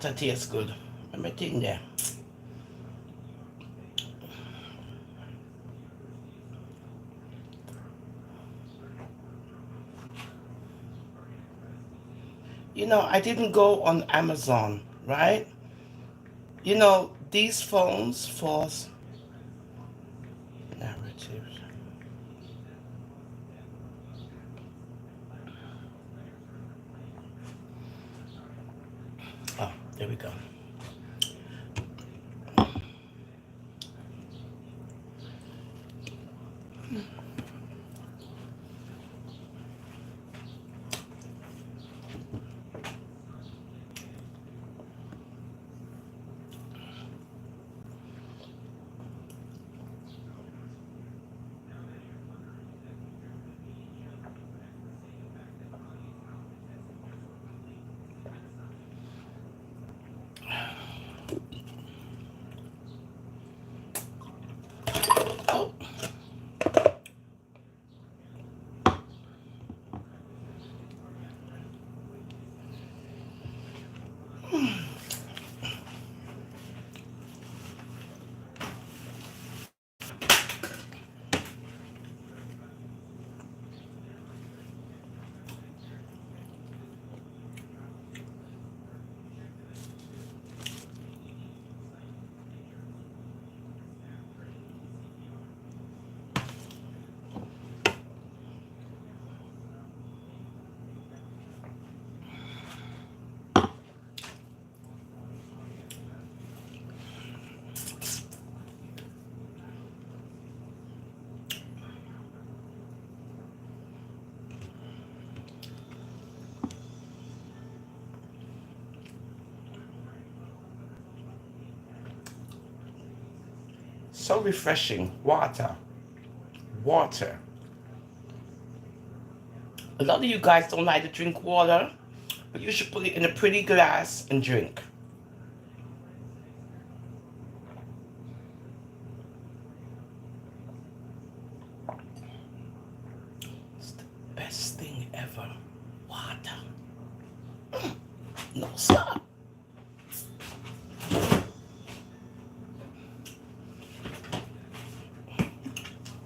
water tastes good. Everything there. You know, I didn't go on Amazon, right? You know, these phones for narratives. Oh, there we go. Oh. So refreshing. Water. Water. A lot of you guys don't like to drink water, but you should put it in a pretty glass and drink. It's the best thing ever. Water. No, stop.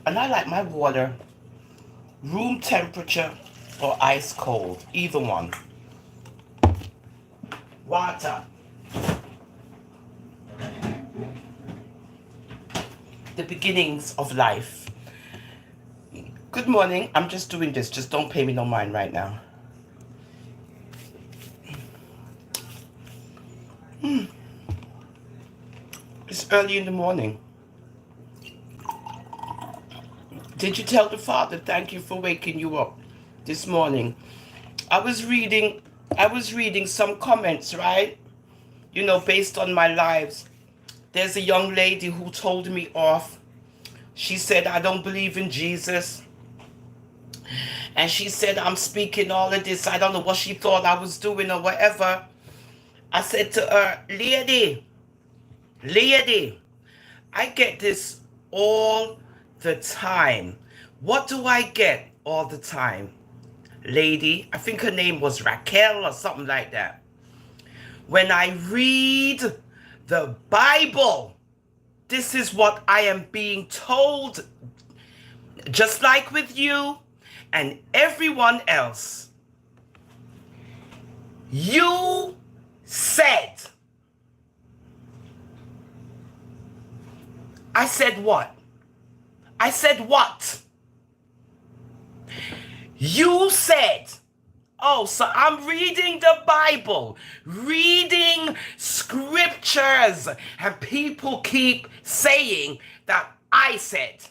And I like my water room temperature or ice cold, either one. Water. The beginnings of life. Good morning. I'm just doing this. Just don't pay me no mind right now. It's early in the morning. Did you tell the Father thank you for waking you up this morning? I was reading some comments, right? You know, based on my lives. There's a young lady who told me off. She said, I don't believe in Jesus. And she said, I'm speaking all of this. I don't know what she thought I was doing or whatever. I said to her, lady, I get this all the time. What do I get all the time? Lady, I think her name was Raquel or something like that. When I read the Bible, this is what I am being told, just like with you and everyone else. You said. I said what? I said what? You said. Oh, so I'm reading the Bible, reading scriptures, and people keep saying that I said.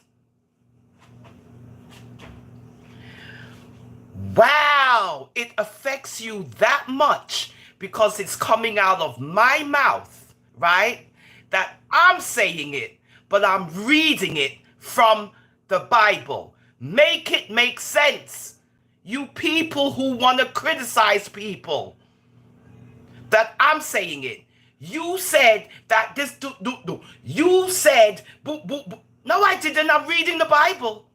Wow, it affects you that much because it's coming out of my mouth, right? That I'm saying it, but I'm reading it from the Bible. Make it make sense. You people who want to criticize people, that I'm saying it. You said that this, you said, no, I didn't. I'm reading the Bible.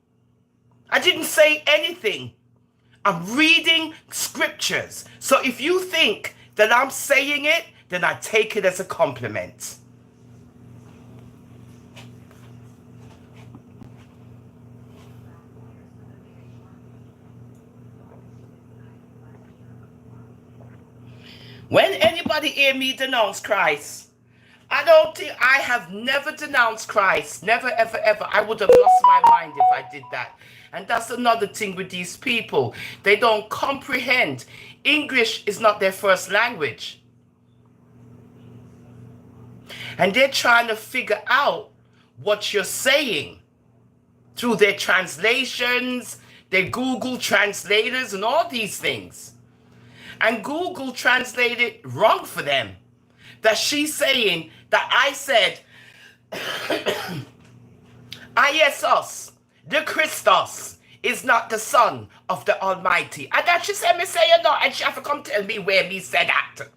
I didn't say anything. I'm reading scriptures. So if you think that I'm saying it, then I take it as a compliment. When anybody hear me denounce Christ, I don't think I have never denounced Christ. Never, ever, ever. I would have lost my mind if I did that. And that's another thing with these people. They don't comprehend. English is not their first language. And they're trying to figure out what you're saying through their translations, their Google translators, and all these things. And Google translated wrong for them. That she's saying that I said, Iesos, the Christos, is not the Son of the Almighty. And that she said, me say you know, and she have to come tell me where me said that.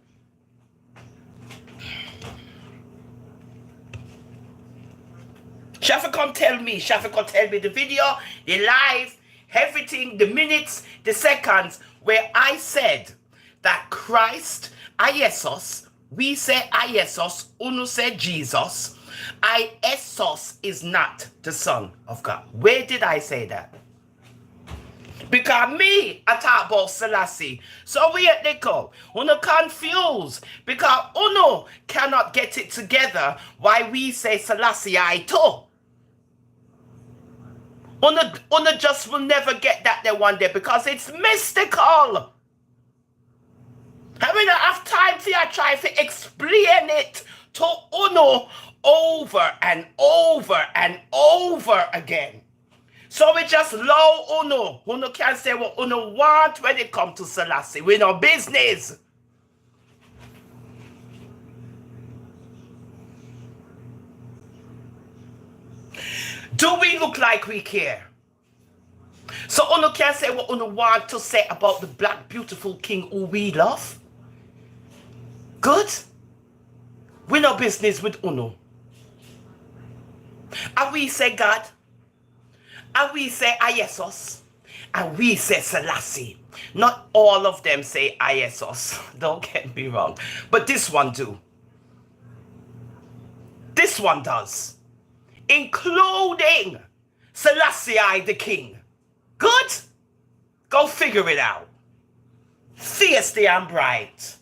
She have to come tell me. She have to come tell me the video, the live, everything, the minutes, the seconds, where I said that Christ, Iesos, we say Iesos, Uno say Jesus. Iesos is not the Son of God. Where did I say that? Because me, I talk about Selassie. So we at Nico, Uno confused. Because Uno cannot get it together why we say Selassie I too. Uno just will never get that there one day because it's mystical. I mean, I have time for you to try to explain it to Uno over and over and over again. So we just allow Uno. Uno can say what Uno want when it comes to Selassie. We no business. Do we look like we care? So Uno can say what Uno want to say about the black beautiful king who we love? Good? We no business with Uno. And we say God. And we say Iesos. And we say Selassie. Not all of them say Iesos. Don't get me wrong. But this one do. This one does. Including Selassie I the king. Good? Go figure it out. Feisty and bright.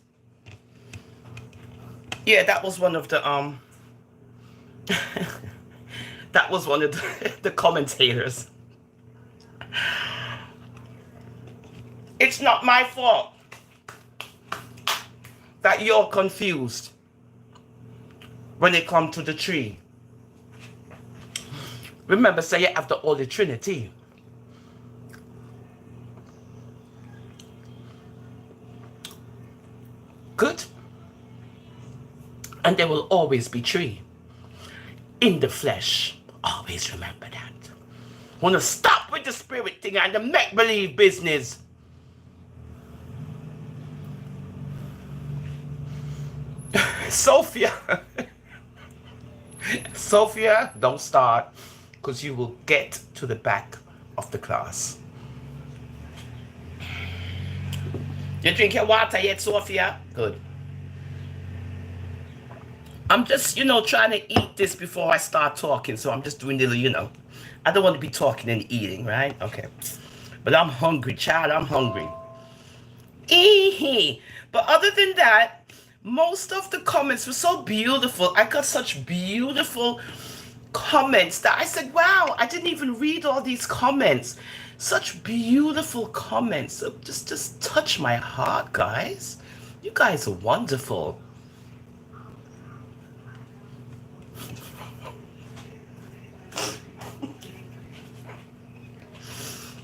Yeah, that was one of the that was one of the commentators. It's not my fault that you're confused when it comes to the tree. Remember, say you have the Holy Trinity. Good? And there will always be tree in the flesh. Always remember that. Wanna stop with the spirit thing and the make-believe business. Sophia. Sophia, don't start, because you will get to the back of the class. You drink your water yet, Sophia? Good. I'm just, trying to eat this before I start talking. So I'm just doing little, I don't want to be talking and eating, right? Okay. But I'm hungry, child. I'm hungry. But other than that, most of the comments were so beautiful. I got such beautiful comments that I said, wow, I didn't even read all these comments. Such beautiful comments. Just touch my heart, guys. You guys are wonderful.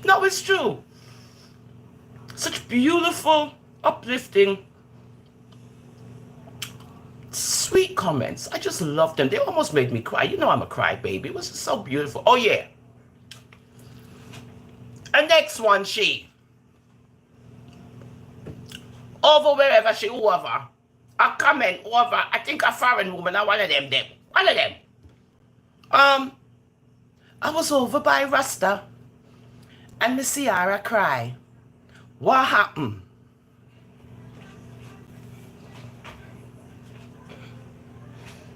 No, it's true. Such beautiful, uplifting, sweet comments. I just love them. They almost made me cry. You know I'm a crybaby. It was just so beautiful. Oh, yeah. And next one, she. Over wherever she over. A comment over. I think a foreign woman. One of them. One of them. I was over by Rasta. And Miss Ciara cry. What happened?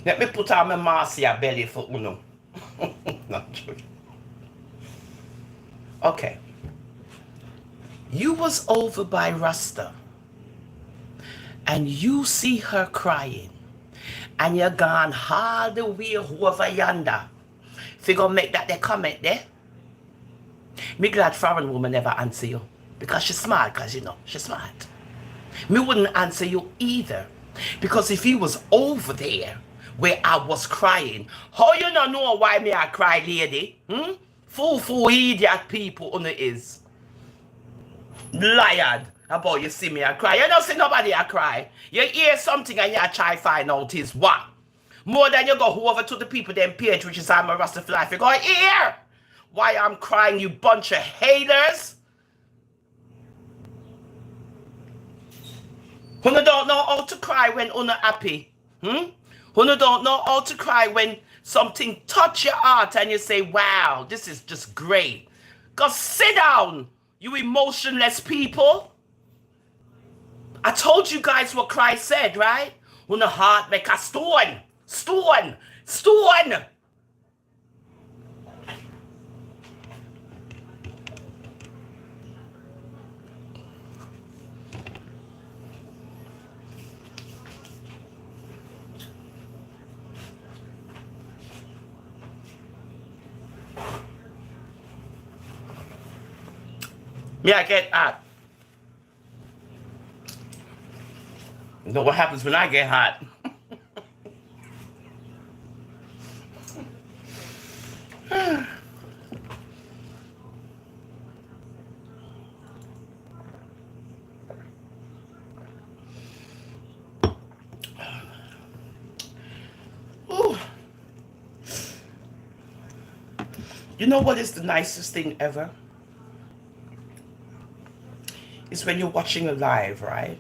Let me put on my Marcia belly for Uno. Not true. Okay. You was over by Rasta and you see her crying and you're gone all the way over yonder. If you gonna make that the comment there, me glad foreign woman never answer you. Because she's smart, because you know, she's smart. Me wouldn't answer you either. Because if you was over there where I was crying, how you don't know why me I cry, lady? Fool idiot people on it is. Liar about you see me I cry. You don't see nobody I cry. You hear something and you try find out is what. More than you go over to the people them page, which is I'm a Rasta For Life. You go here. Why I'm crying, you bunch of haters. Who don't know how to cry when you're happy. Who don't know how to cry when something touch your heart and you say, wow, this is just great. Go sit down, you emotionless people. I told you guys what Christ said, right? When the heart make a stone. Stone. Stone. Me, I get hot. You know what happens when I get hot? Ooh. You know what is the nicest thing ever? It's when you're watching a live, right?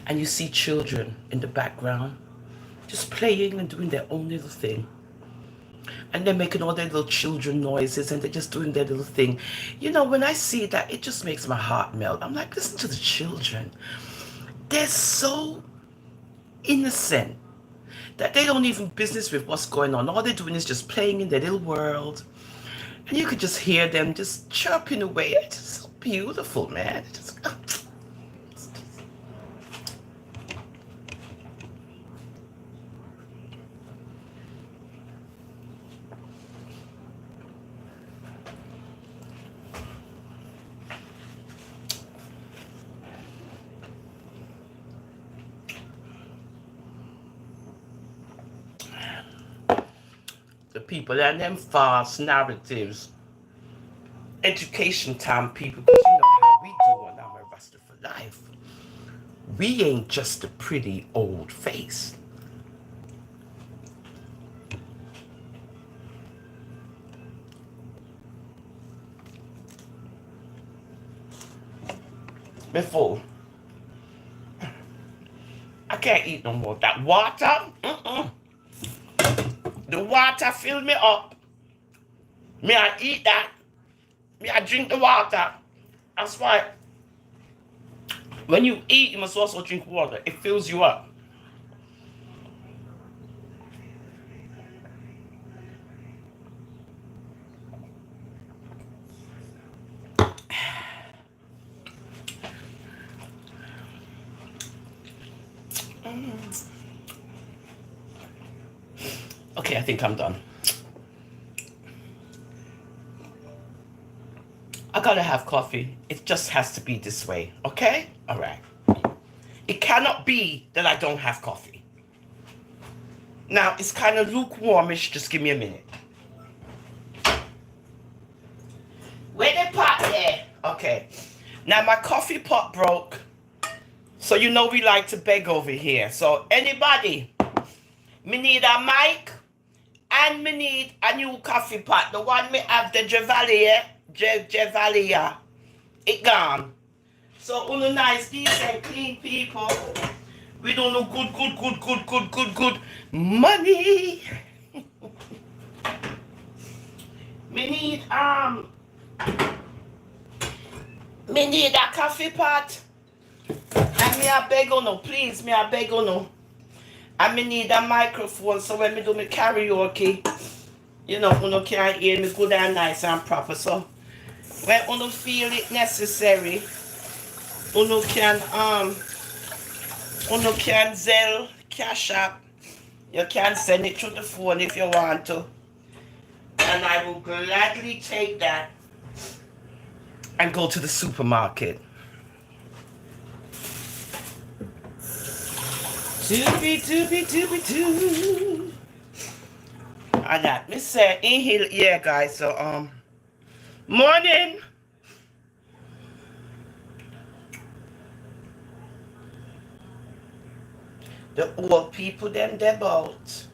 And you see children in the background just playing and doing their own little thing. And they're making all their little children noises and they're just doing their little thing. You know, when I see that, it just makes my heart melt. I'm like, listen to the children. They're so innocent that they don't even business with what's going on. All they're doing is just playing in their little world. And you could just hear them just chirping away. It's just so beautiful, man. It just, the people and them false narratives. Education time, people, because you know how we do on our Rasta For Life. We ain't just a pretty old face. Before, I can't eat no more. That water, the water filled me up. Me, I eat that. Me, I drink the water. That's why when you eat, you must also drink water. It fills you up. Okay, I think I'm done. I gotta have coffee. It just has to be this way, okay? All right. It cannot be that I don't have coffee. Now, it's kind of lukewarmish. Just give me a minute. Where the pot there? Okay. Now, my coffee pot broke. So, you know we like to beg over here. So, anybody, me need a mic and me need a new coffee pot. The one me have the Javalia. It gone. So, all the nice, decent, clean people. We don't know good money. Me need a coffee pot. And me a beg on no, please, me a beg on no. I me need a microphone so when me do me karaoke, you know, uno can hear me good and nice and proper. So when uno feel it necessary, uno can Zelle, Cash App. You can send it through the phone if you want to. And I will gladly take that and go to the supermarket. Doobie. And that me say in here, yeah, guys. So morning. The old people them about.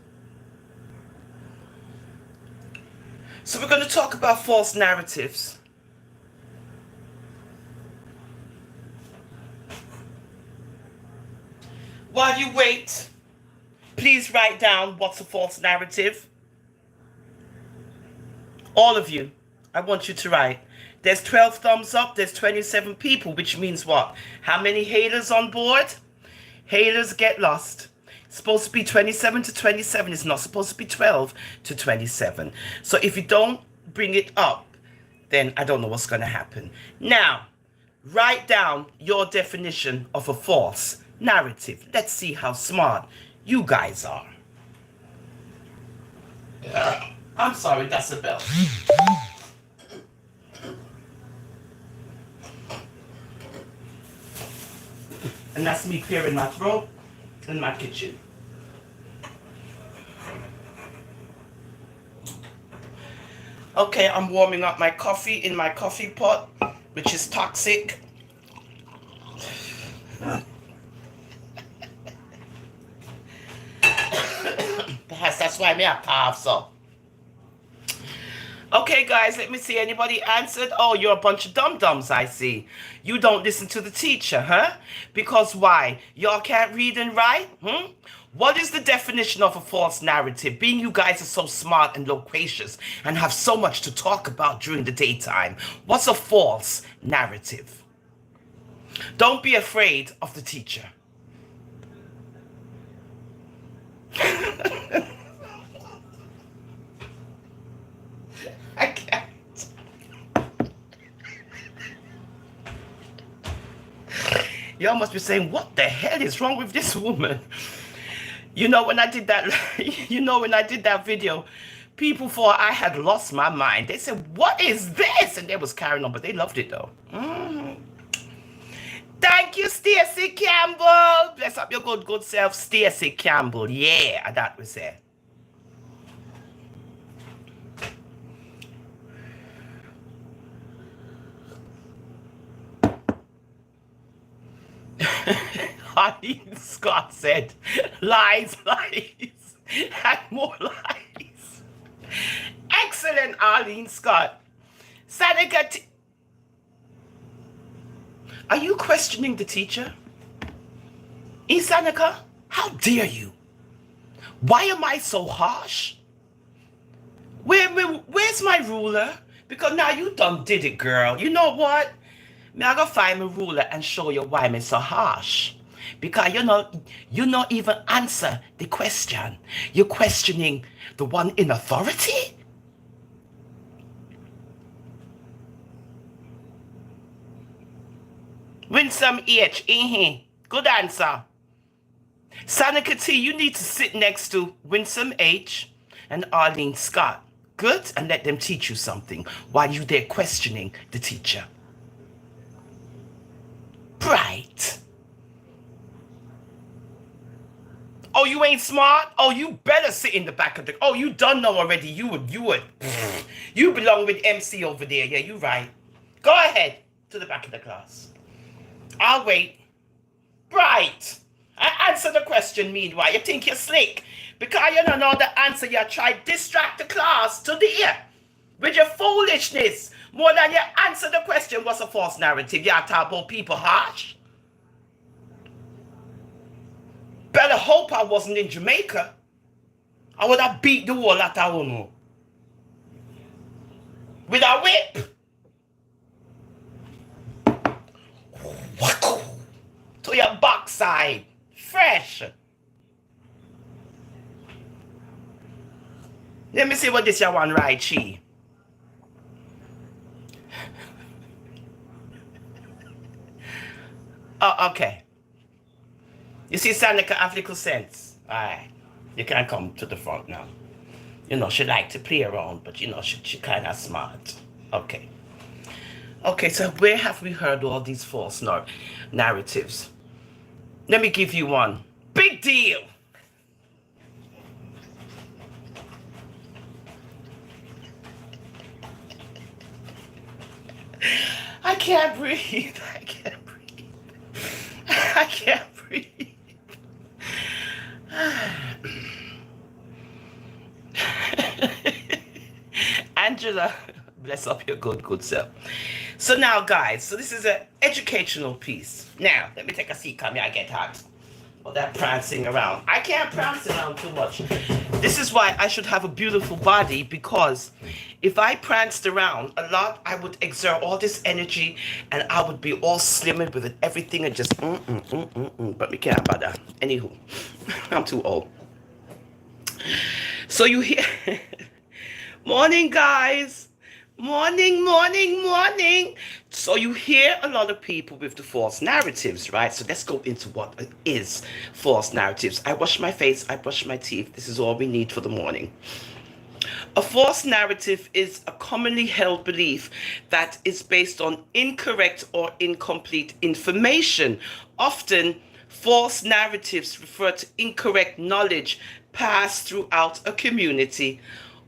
So we're going to talk about false narratives. While you wait, please write down what's a false narrative. All of you, I want you to write. There's 12 thumbs up, there's 27 people, which means what? How many haters on board? Haters get lost. It's supposed to be 27 to 27. It's not supposed to be 12 to 27. So if you don't bring it up, then I don't know what's going to happen. Now, write down your definition of a false narrative. Let's see how smart you guys are. I'm sorry, that's a bell. And that's me clearing my throat in my kitchen. Okay, I'm warming up my coffee in my coffee pot, which is toxic. Perhaps that's why me a cough, so. Okay, guys, let me see. Anybody answered? Oh, you're a bunch of dum-dums, I see. You don't listen to the teacher, huh? Because why? Y'all can't read and write? What is the definition of a false narrative? Being you guys are so smart and loquacious and have so much to talk about during the daytime, what's a false narrative? Don't be afraid of the teacher. I can't. Y'all must be saying, what the hell is wrong with this woman? You know, when I did that video, people thought I had lost my mind. They said, what is this? And they was carrying on, but they loved it though. Thank you, Stacey Campbell. Bless up your good self, Stacey Campbell. Yeah, that was it. Arlene Scott said, lies, and more lies. Excellent, Arlene Scott. Sanika, are you questioning the teacher? Isanika, how dare you? Why am I so harsh? Where's my ruler? Because now you done did it, girl. You know what? Me I go find my ruler and show you why me so harsh. Because you not even answer the question. You're questioning the one in authority? Winsome H, good answer. Sanika T, you need to sit next to Winsome H and Arlene Scott. Good? And let them teach you something while you there questioning the teacher. Bright. Oh, you ain't smart? Oh, you better sit in the back of the... Oh, you done know already. You would. You belong with MC over there. Yeah, you right. Go ahead to the back of the class. I'll wait. Bright. I answer the question meanwhile. You think you're slick? Because you don't know the answer. You try to distract the class to the ear with your foolishness. More than you answer the question, what's a false narrative? You talk about people harsh. Better hope I wasn't in Jamaica. I would have beat the wall at our own. With a whip. To your backside. Fresh. Let me see what this your one right, Chi. Oh, okay. You see, Sanika have little sense. Alright. You can come to the front now. You know, she like to play around, but you know, she kind of smart. Okay. Okay, so where have we heard all these false narratives? Let me give you one. Big deal. I can't breathe. I can't breathe. I can't breathe. Angela, bless up your good self. So now, guys, so this is an educational piece. Now, let me take a seat. Come here, I get hot. All that prancing around. I can't prance around too much. This is why I should have a beautiful body, because if I pranced around a lot, I would exert all this energy and I would be all slim with it, everything and just but we can't about that. Anywho, I'm too old. So you hear morning, guys. Morning, morning, morning. So you hear a lot of people with the false narratives, right? So let's go into what is false narratives. I wash my face, I brush my teeth. This is all we need for the morning. A false narrative is a commonly held belief that is based on incorrect or incomplete information. Often, false narratives refer to incorrect knowledge passed throughout a community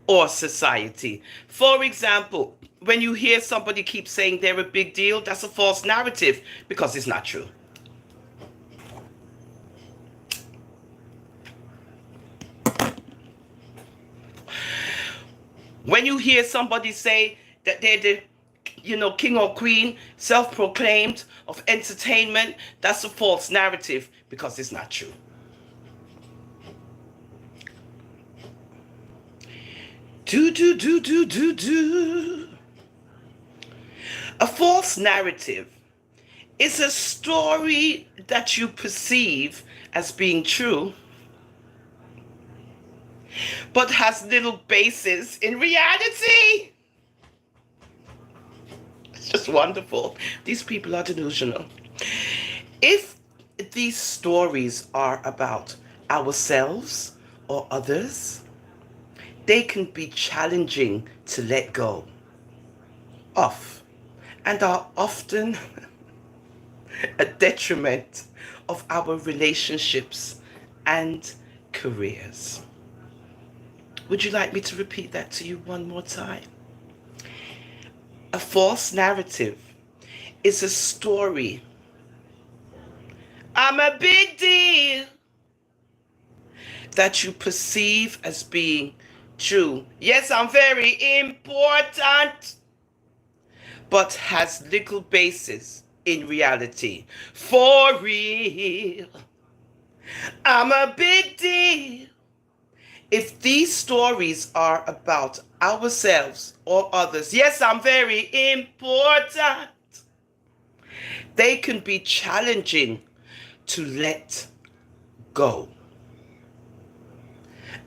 or society. For example, when you hear somebody keep saying they're a big deal, that's a false narrative because it's not true. When you hear somebody say that they're the king or queen, self-proclaimed of entertainment, that's a false narrative because it's not true. A false narrative is a story that you perceive as being true, but has little basis in reality. It's just wonderful. These people are delusional. If these stories are about ourselves or others, they can be challenging to let go of and are often a detriment of our relationships and careers. Would you like me to repeat that to you one more time? A false narrative is a story. I'm a big deal that you perceive as being true. Yes, I'm very important, but has little basis in reality. For real, I'm a big deal. If these stories are about ourselves or others, yes, I'm very important, they can be challenging to let go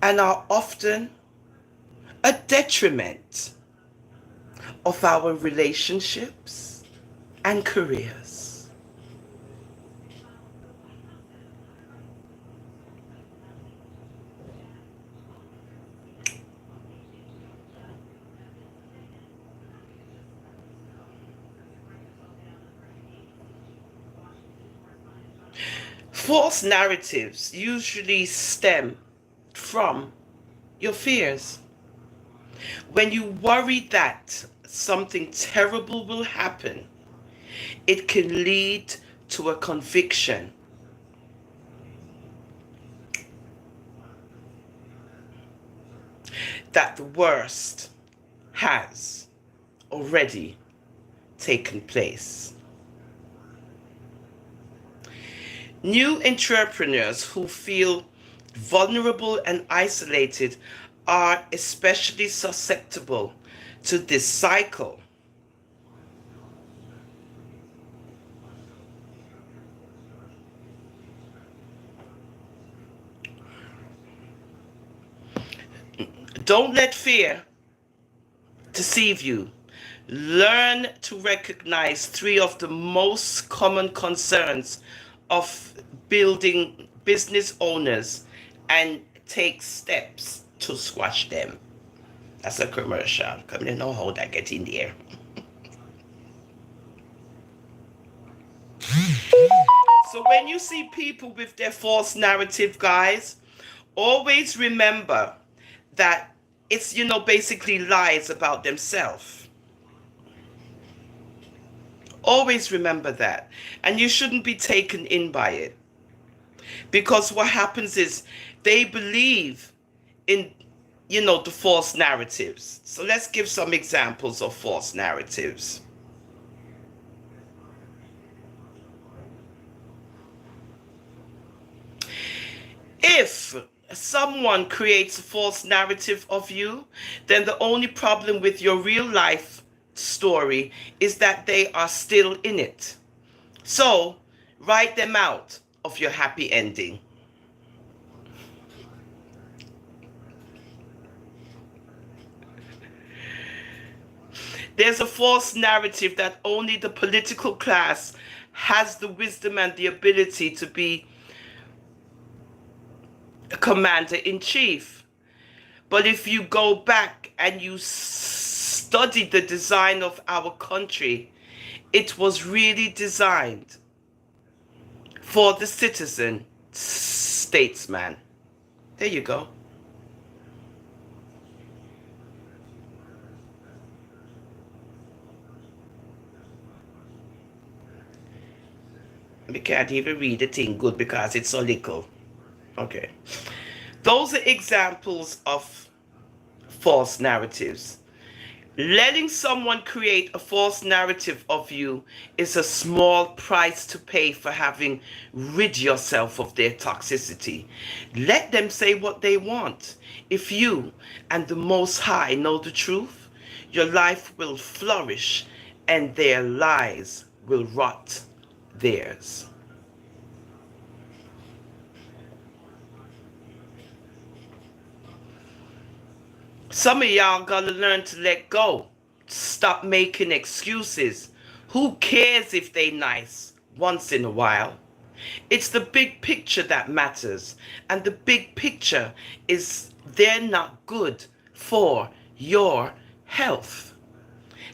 and are often a detriment of our relationships and careers. False narratives usually stem from your fears. When you worry that something terrible will happen, it can lead to a conviction that the worst has already taken place. New entrepreneurs who feel vulnerable and isolated are especially susceptible to this cycle. Don't let fear deceive you. Learn to recognize three of the most common concerns of building business owners and take steps to squash them. That's a commercial. Come you know how that get in there. So when you see people with their false narrative, guys, always remember that it's, basically lies about themselves. Always remember that. And you shouldn't be taken in by it. Because what happens is they believe in, the false narratives. So let's give some examples of false narratives. If someone creates a false narrative of you, then the only problem with your real life story is that they are still in it. So write them out of your happy ending. There's a false narrative that only the political class has the wisdom and the ability to be a commander-in-chief. But if you go back and you study the design of our country, it was really designed for the citizen statesman. There you go. We can't even read the thing good because it's so little. Okay. Those are examples of false narratives. Letting someone create a false narrative of you is a small price to pay for having rid yourself of their toxicity. Let them say what they want. If you and the Most High know the truth, your life will flourish and their lies will rot theirs. Some of y'all gotta learn to let go. Stop making excuses. Who cares if they nice once in a while? It's the big picture that matters. And the big picture is they're not good for your health.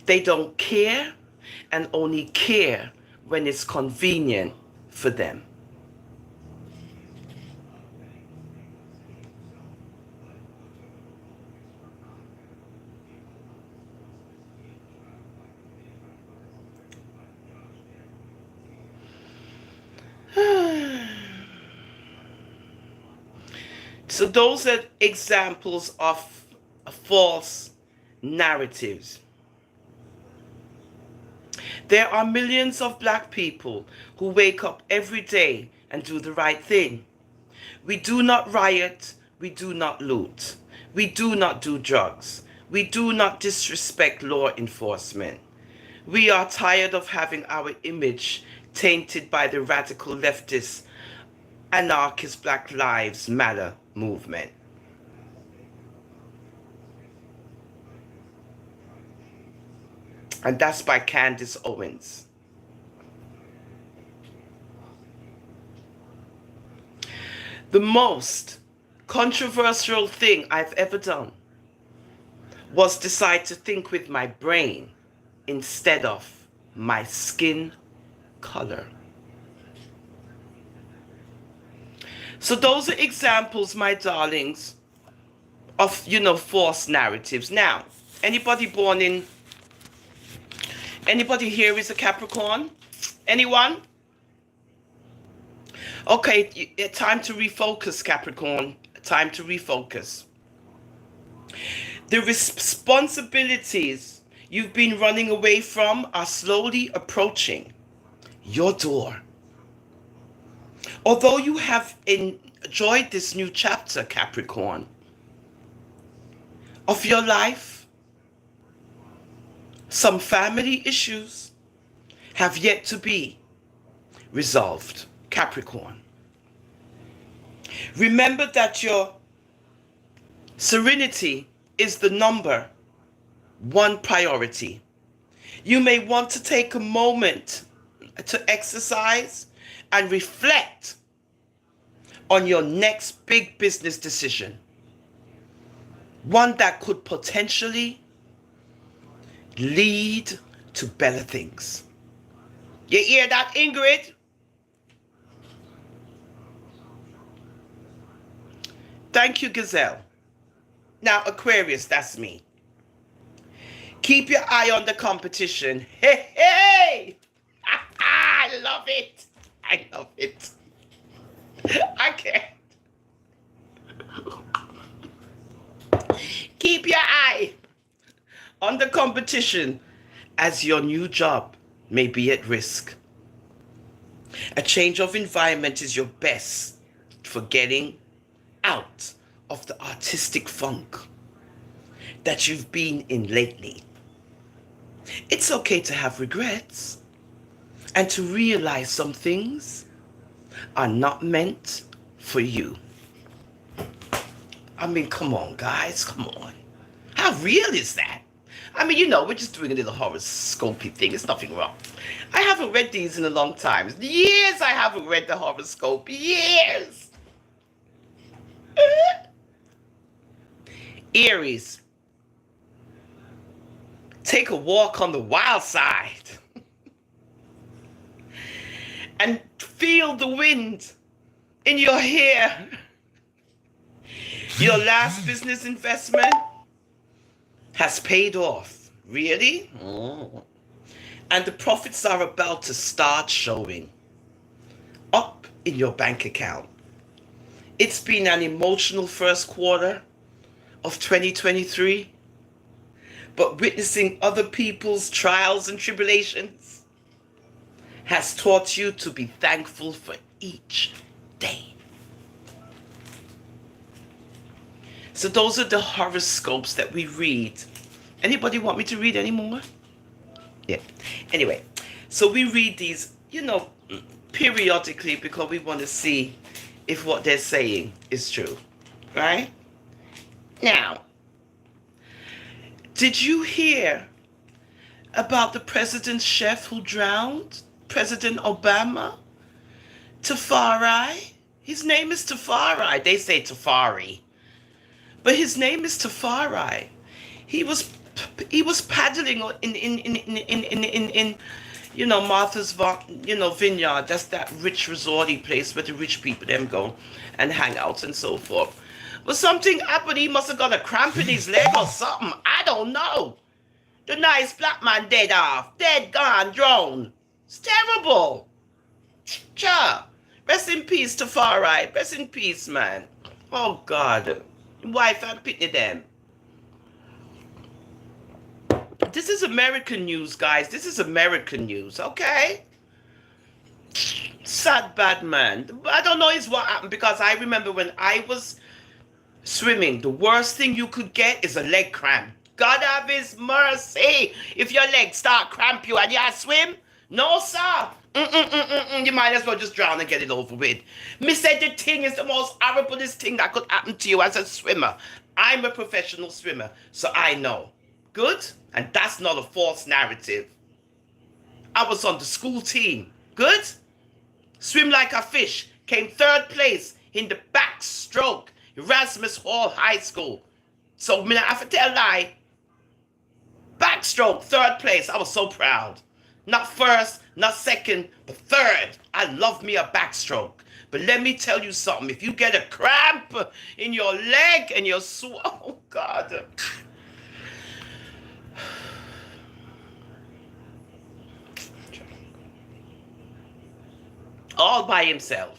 They don't care and only care when it's convenient for them. So those are examples of false narratives. There are millions of black people who wake up every day and do the right thing. We do not riot. We do not loot. We do not do drugs. We do not disrespect law enforcement. We are tired of having our image tainted by the radical leftist anarchist Black Lives Matter movement. And that's by Candace Owens. The most controversial thing I've ever done was decide to think with my brain instead of my skin color. So those are examples, my darlings, of, false narratives. Now, anybody here is a Capricorn? Anyone? Okay, time to refocus, Capricorn. Time to refocus. The responsibilities you've been running away from are slowly approaching your door. Although you have enjoyed this new chapter, Capricorn, of your life, some family issues have yet to be resolved, Capricorn. Remember that your serenity is the number one priority. You may want to take a moment to exercise and reflect on your next big business decision. One that could potentially lead to better things. You hear that, Ingrid? Thank you, Gazelle. Now, Aquarius, that's me. Keep your eye on the competition. Hey, hey! I love it. I love it. I can't. Keep your eye on the competition as your new job may be at risk. A change of environment is your best for getting out of the artistic funk that you've been in lately. It's okay to have regrets and to realize some things are not meant for you. I mean, come on, guys, come on. How real is that? I mean, we're just doing a little horoscopy thing. It's nothing wrong. I haven't read these in a long time. Years I haven't read the horoscope. Years. Aries. Take a walk on the wild side. And feel the wind in your hair. Your last business investment has paid off. Really? Oh. And the profits are about to start showing up in your bank account. It's been an emotional first quarter of 2023, but witnessing other people's trials and tribulations has taught you to be thankful for each day. So those are the horoscopes that we read. Anybody want me to read any more? Yeah. Anyway, so we read these, periodically because we want to see if what they're saying is true, right? Now, did you hear about the president's chef who drowned? President Obama? Tafari? His name is Tafari. They say Tafari. But his name is Tafari. He was paddling in Martha's vineyard. That's that rich resorty place where the rich people them go and hang out and so forth. But something happened. He must have got a cramp in his leg or something. I don't know. The nice black man dead off. Dead, gone, drowned. It's terrible. Cha. Rest in peace, Tafari. Rest in peace, man. Oh, God. Wife and pity them. This is American news, guys. This is American news, okay? Sad bad man. I don't know is what happened because I remember when I was swimming, the worst thing you could get is a leg cramp. God have his mercy. If your legs start cramp you and you swim, no sir. You might as well just drown and get it over with. Me said the thing is the most horriblest thing that could happen to you as a swimmer. I'm a professional swimmer, so I know. Good? And that's not a false narrative. I was on the school team. Good? Swim like a fish. Came third place in the backstroke. Erasmus Hall High School. So me not have to tell a lie. Backstroke, third place. I was so proud. Not first, not second, but third. I love me a backstroke. But let me tell you something. If you get a cramp in your leg and your oh God. All by himself.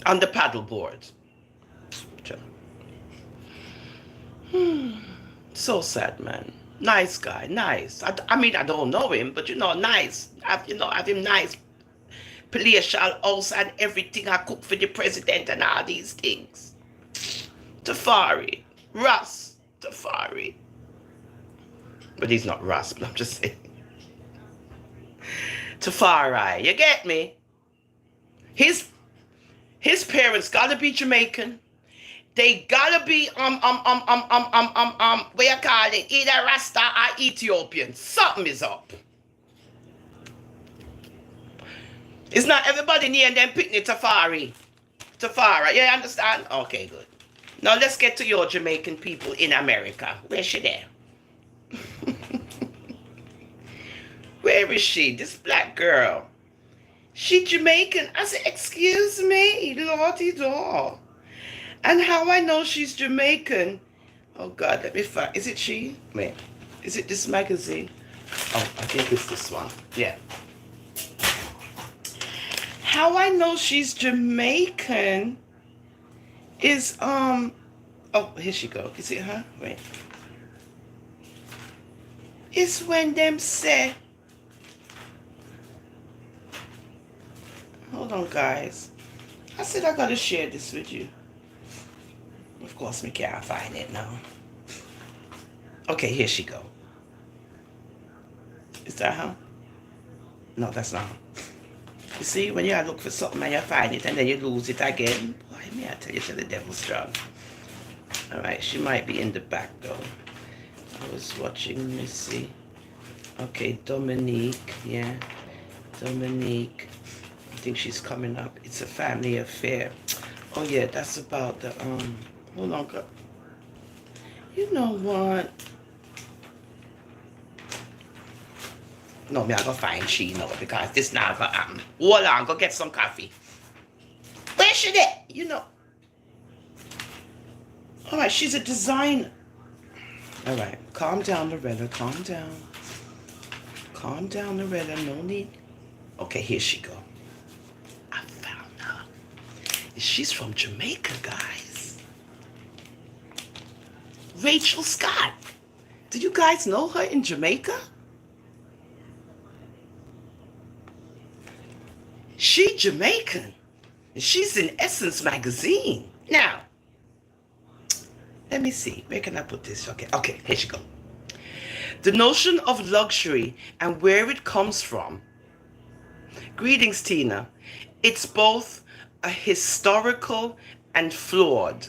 On the paddleboard. So sad, man. Nice guy, nice. I mean, I don't know him, but nice. Have him nice. Palatial house and everything. I cook for the president and all these things. Tafari. Russ. Tafari. But he's not Russ, but I'm just saying. Tafari. You get me? His parents gotta be Jamaican. They gotta be what you call it, either Rasta or Ethiopian. Something is up. It's not everybody near them picnic Tafari. Tafara, you understand? Okay, good. Now let's get to your Jamaican people in America. Where's she there? Where is she? This black girl. She Jamaican. I said, excuse me, Lordy Dor. And how I know she's Jamaican? Oh God, let me find. Is it she? Wait, is it this magazine? Oh, I think it's this one. Yeah. How I know she's Jamaican is oh, here she go. Is it her? Wait. It's when them say, hold on guys. I said I gotta share this with you. Of course we can't find it now. Okay, here she go. Is that her? No, that's not her. You see, when you look for something and you find it and then you lose it again. Boy, may I tell you, the devil's strong. Alright, she might be in the back though. I was watching Missy. Okay, Dominique, yeah. Dominique. I think she's coming up. It's a family affair. Oh yeah, that's about the hold on, girl. You know what? No, me I go find she know because this now go hold on, go get some coffee. Where she there? You know. Alright, she's a designer. Alright, calm down, Loretta, calm down. Calm down, Loretta, no need. Okay, here she go. I found her. She's from Jamaica, guys. Rachel Scott. Do you guys know her in Jamaica? She Jamaican. She's in Essence magazine. Now, let me see. Where can I put this? Okay, here she go. The notion of luxury and where it comes from. Greetings, Tina. It's both a historical and flawed,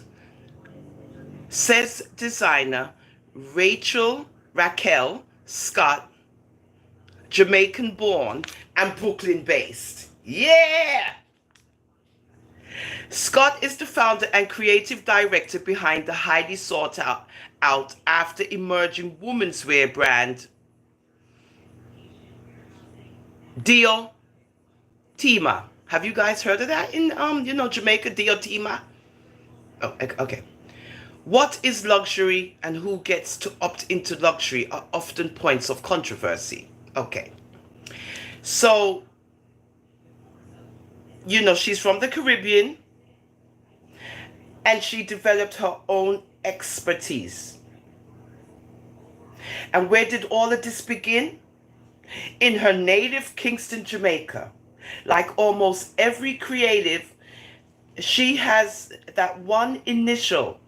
says designer Raquel Scott, Jamaican born and Brooklyn based. Yeah! Scott is the founder and creative director behind the highly sought out after emerging women's wear brand Diotema. Have you guys heard of that in Jamaica? Diotema. Oh, okay. What is luxury and who gets to opt into luxury are often points of controversy. Okay. So, she's from the Caribbean and she developed her own expertise. And where did all of this begin? In her native Kingston, Jamaica. Like almost every creative, she has that one initial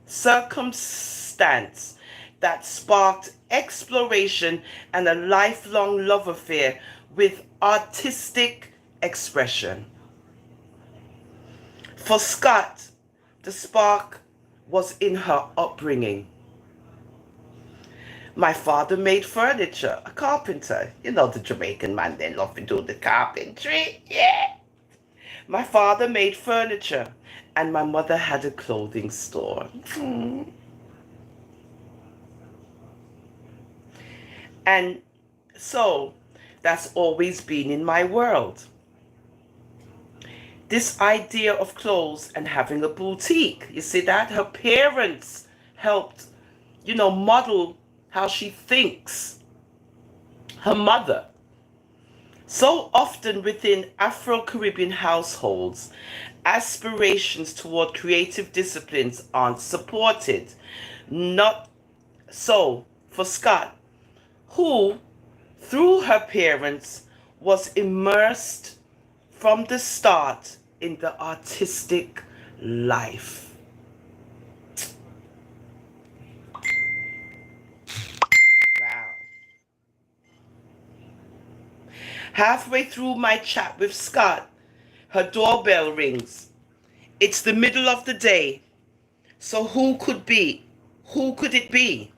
circumstance that sparked exploration and a lifelong love affair with artistic expression. For Scott, the spark was in her upbringing. My father made furniture, a carpenter. You know the Jamaican man, they love to do the carpentry. Yeah. My father made furniture and my mother had a clothing store. And so that's always been in my world. This idea of clothes and having a boutique. You see that? Her parents helped, model how she thinks. Her mother. So often within Afro-Caribbean households, aspirations toward creative disciplines aren't supported. Not so for Scott, who, through her parents, was immersed from the start in the artistic life. Wow. Halfway through my chat with Scott, her doorbell rings. It's the middle of the day. So who could be? Who could it be?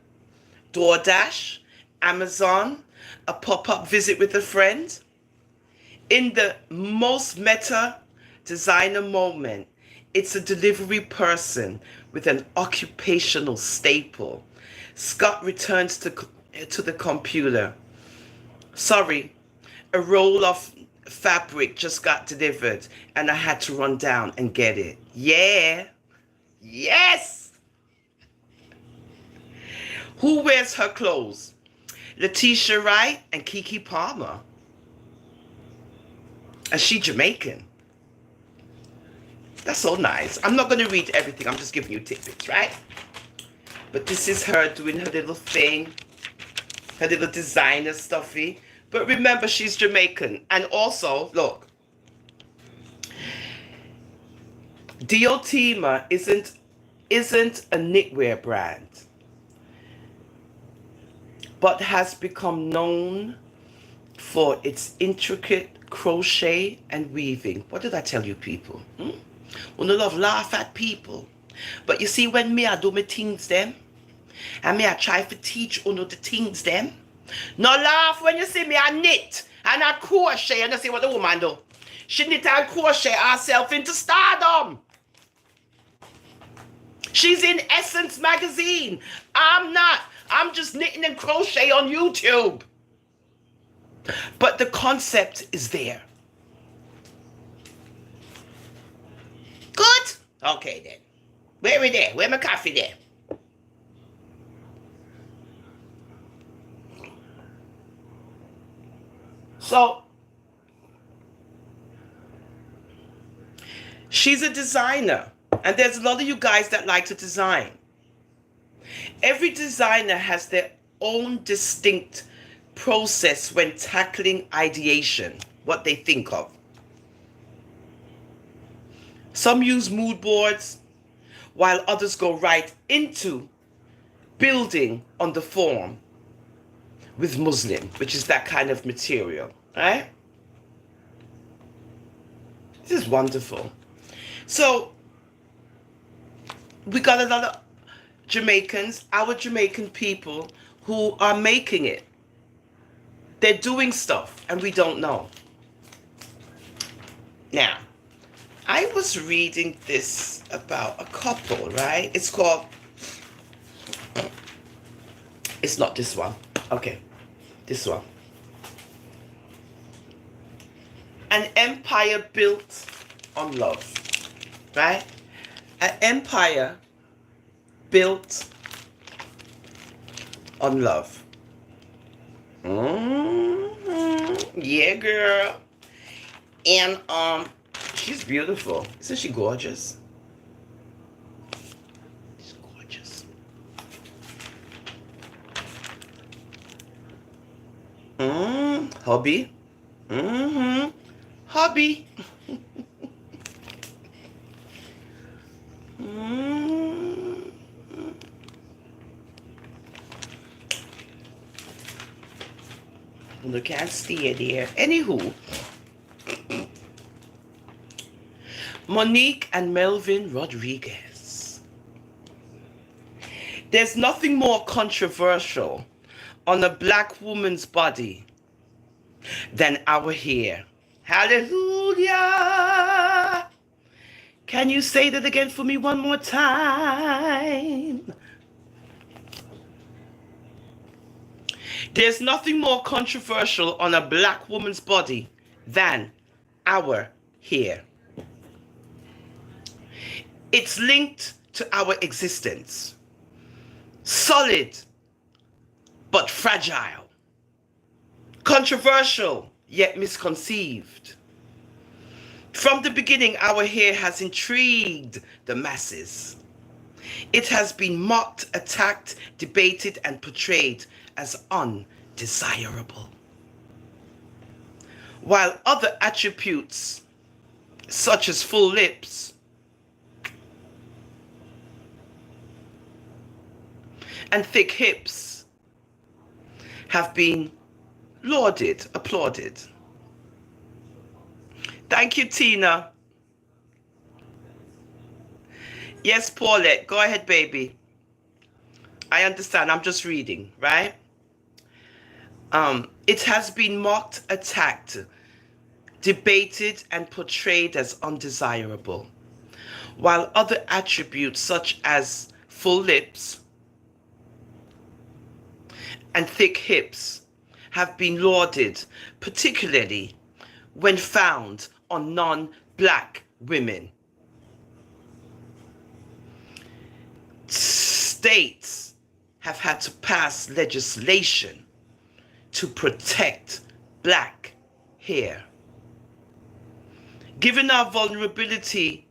DoorDash, Amazon, a pop-up visit with a friend? In the most meta designer moment, it's a delivery person with an occupational staple. Scott returns to the computer. Sorry, a roll of fabric just got delivered and I had to run down and get it. Yeah. Yes. Who wears her clothes? Letitia Wright and Kiki Palmer. And she Jamaican. That's so nice. I'm not going to read everything. I'm just giving you tidbits, right? But this is her doing her little thing. Her little designer stuffy. But remember, she's Jamaican. And also, look. Diotema isn't a knitwear brand, but has become known for its intricate crochet and weaving. What did I tell you, people? We no love laugh at people. But you see, when me I do my things them, and me I try to teach the things them, no laugh when you see me I knit and I crochet, and I see what the woman do. She knit and crochet herself into stardom. She's in Essence magazine. I'm not. I'm just knitting and crochet on YouTube. But the concept is there. Good? Okay then. Where we there? Where my coffee there? So, she's a designer. And there's a lot of you guys that like to design. Every designer has their own distinct process when tackling ideation, what they think of. Some use mood boards, while others go right into building on the form with muslin, which is that kind of material, right? This is wonderful. So, we got a lot of Jamaicans, our Jamaican people, who are making it. They're doing stuff, and we don't know. Now, I was reading this about a couple, right? It's called... It's not this one. Okay, this one. An empire built on love, right? An empire built on love. Yeah, girl. And she's beautiful. Isn't she gorgeous? She's gorgeous. Hubby. Hubby. You can't stay there. Anywho, Monique and Melvin Rodriguez. There's nothing more controversial on a black woman's body than our hair. Hallelujah! Can you say that again for me one more time? There's nothing more controversial on a black woman's body than our hair. It's linked to our existence. Solid, but fragile. Controversial, yet misconceived. From the beginning, our hair has intrigued the masses. It has been mocked, attacked, debated, and portrayed as undesirable. While other attributes, such as full lips and thick hips, have been lauded, applauded. Thank you, Tina. Yes, Paulette, go ahead, baby. I understand. I'm just reading, right? It has been mocked, attacked, debated, and portrayed as undesirable, while other attributes such as full lips and thick hips have been lauded, particularly when found on non-black women. States have had to pass legislation to protect black hair. Given our vulnerability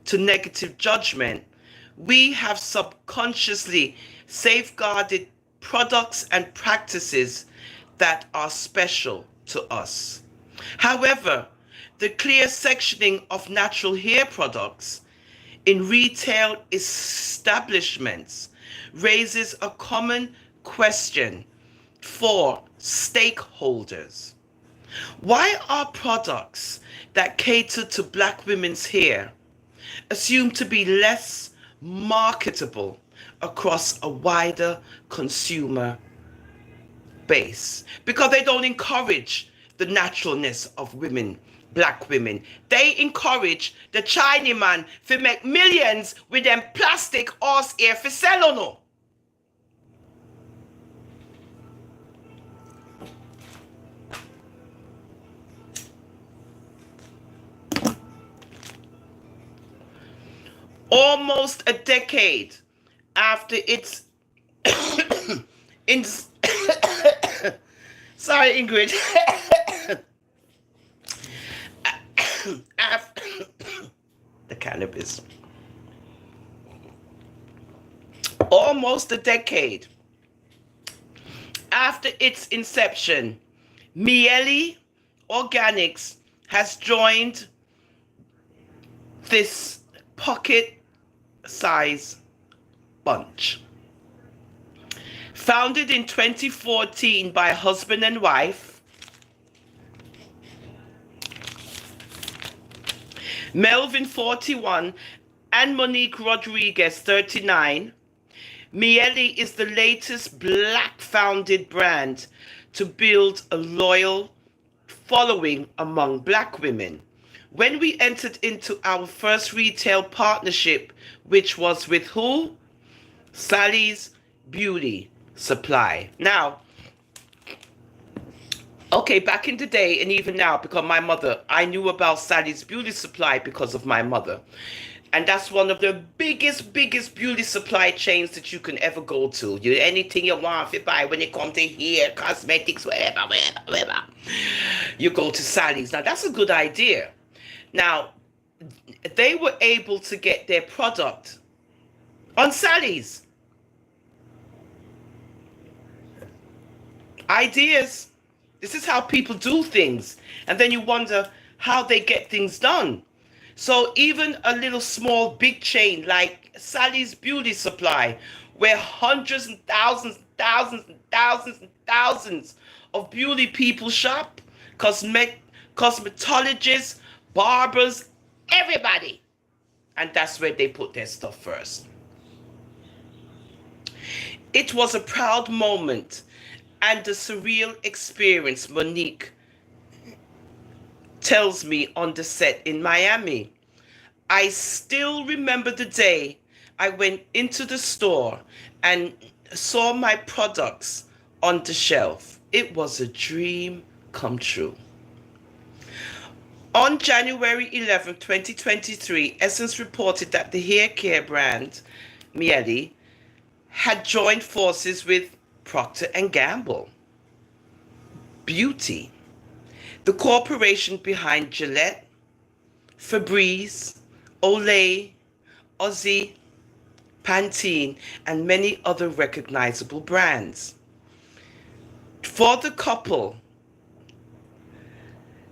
to negative judgment, we have subconsciously safeguarded products and practices that are special to us. However, the clear sectioning of natural hair products in retail establishments raises a common question for stakeholders. Why are products that cater to black women's hair assumed to be less marketable across a wider consumer base? Because they don't encourage the naturalness of women, black women. They encourage the Chinaman to make millions with them plastic horse hair for sell or no. Almost a decade after its in sorry, Ingrid. The cannabis. Almost a decade after its inception, Miley Organics has joined this pocket-size bunch. Founded in 2014 by husband and wife, Melvin 41 and Monique Rodriguez 39, Miley is the latest black-founded brand to build a loyal following among black women. When we entered into our first retail partnership, which was with who? Sally's Beauty Supply. Now, okay, back in the day and even now, because my mother, I knew about Sally's Beauty Supply because of my mother. And that's one of the biggest beauty supply chains that you can ever go to. Anything you want to buy when it comes to hair, cosmetics, whatever. You go to Sally's. Now, that's a good idea. Now, they were able to get their product on Sally's. Ideas. This is how people do things. And then you wonder how they get things done. So even a little small big chain like Sally's Beauty Supply, where hundreds and thousands of beauty people shop, cosmetologists, barbers, everybody. And that's where they put their stuff first. It was a proud moment and a surreal experience, Monique tells me on the set in Miami. I still remember the day I went into the store and saw my products on the shelf. It was a dream come true. On January 11, 2023, Essence reported that the hair care brand, Miley, had joined forces with Proctor & Gamble Beauty, the corporation behind Gillette, Febreze, Olay, Aussie, Pantene, and many other recognizable brands. For the couple,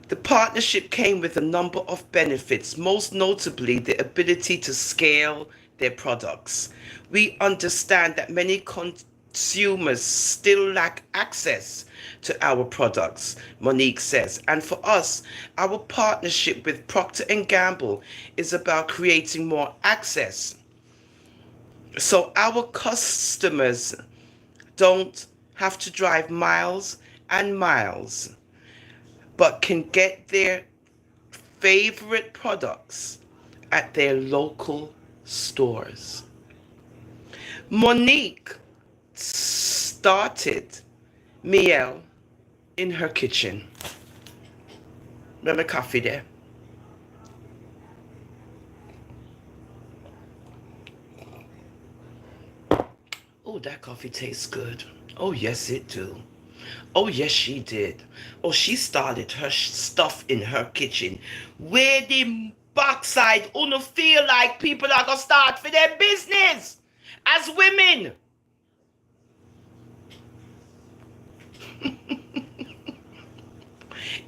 the partnership came with a number of benefits, most notably the ability to scale their products. We understand that many consumers still lack access to our products, Monique says. And for us, our partnership with Procter & Gamble is about creating more access So our customers don't have to drive miles and miles, but can get their favorite products at their local stores. Monique started Miel in her kitchen. Remember coffee there? Oh, that coffee tastes good. Oh, yes, it do. Oh, yes, she did. Oh, she started her stuff in her kitchen. Where the backside uno feel like people are gonna start for their business as women.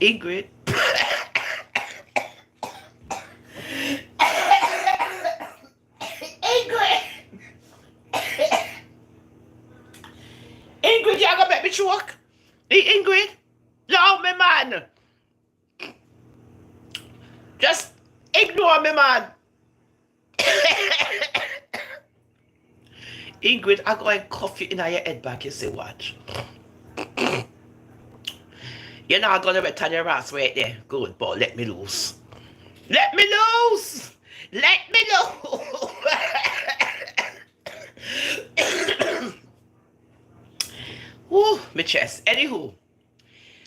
Ingrid. Ingrid. Ingrid, you gonna make me choke? Ingrid? No, me man. Just ignore me, man. Ingrid, I go and cuff you in your head back. You say, watch. You're not gonna return your ass right there. Good, but let me loose. Let me loose! Let me loose! Woo, my chest. Anywho,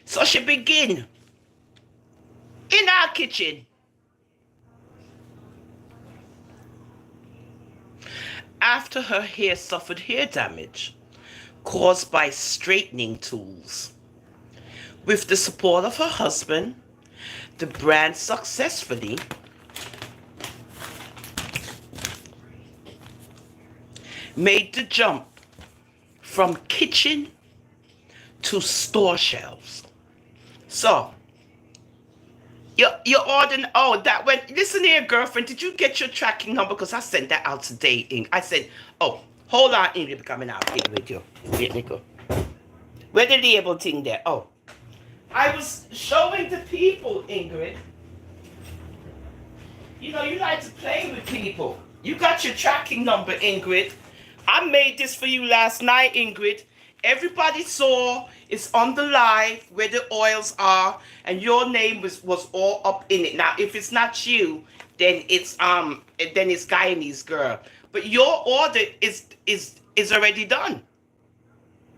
so she begin in our kitchen. After her hair suffered hair damage caused by straightening tools. With the support of her husband, the brand successfully made the jump from kitchen to store shelves. So, you're ordering, oh, that went, listen here, girlfriend, did you get your tracking number? Because I sent that out today, Ing. I said, oh, hold on, Ingrid, coming out here with you. Let me go. Where the label thing there? Oh. I was showing the people, Ingrid. You know, you like to play with people. You got your tracking number, Ingrid. I made this for you last night, Ingrid. Everybody saw it's on the live where the oils are, and your name was all up in it. Now, if it's not you, then it's Guyanese girl. But your order is already done.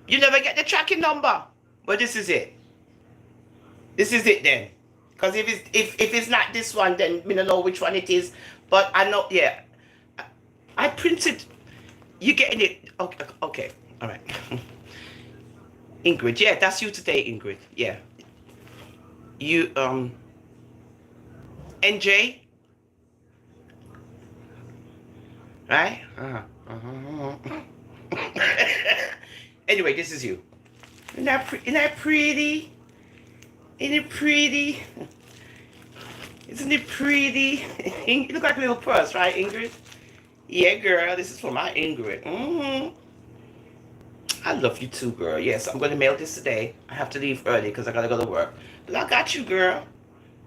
You never get the tracking number. But this is it. This is it then. Because if it's not this one, then we don't know which one it is. But I know, yeah. I printed. You getting it? Okay, okay. All right. Ingrid, yeah, that's you today, Ingrid. Yeah. You, NJ? Right? Anyway, this is you. Isn't that pretty? Isn't it pretty? Isn't it pretty? You look like a little purse, right, Ingrid? Yeah, girl, this is for my Ingrid. I love you too, girl. Yes, I'm going to mail this today. I have to leave early because I got to go to work. But I got you, girl.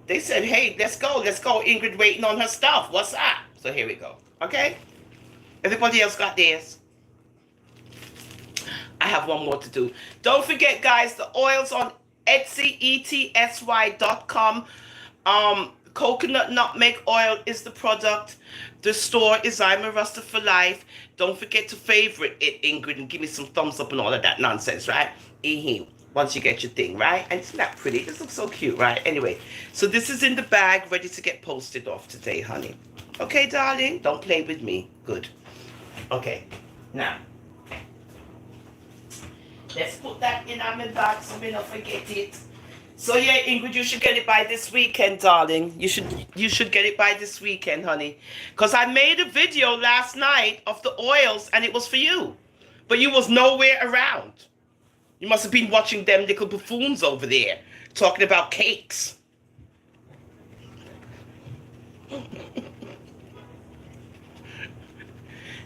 They said, hey, let's go. Ingrid waiting on her stuff. What's up? So here we go. Okay? Everybody else got theirs. I have one more to do. Don't forget, guys, the oils on Etsy, etsy.com. Coconut nutmeg oil is the product. The store is I'm a Rasta For Life. Don't forget to favorite it, Ingrid, and give me some thumbs up and all of that nonsense, right? Once you get your thing, right? And isn't that pretty? This looks so cute, right? Anyway, so this is in the bag, ready to get posted off today, honey. Okay, darling? Don't play with me. Good. Okay. Now, let's put that in my bag so we don't forget it. So yeah, Ingrid, you should get it by this weekend, darling. You should get it by this weekend, honey. Because I made a video last night of the oils and it was for you. But you was nowhere around. You must have been watching them little buffoons over there talking about cakes.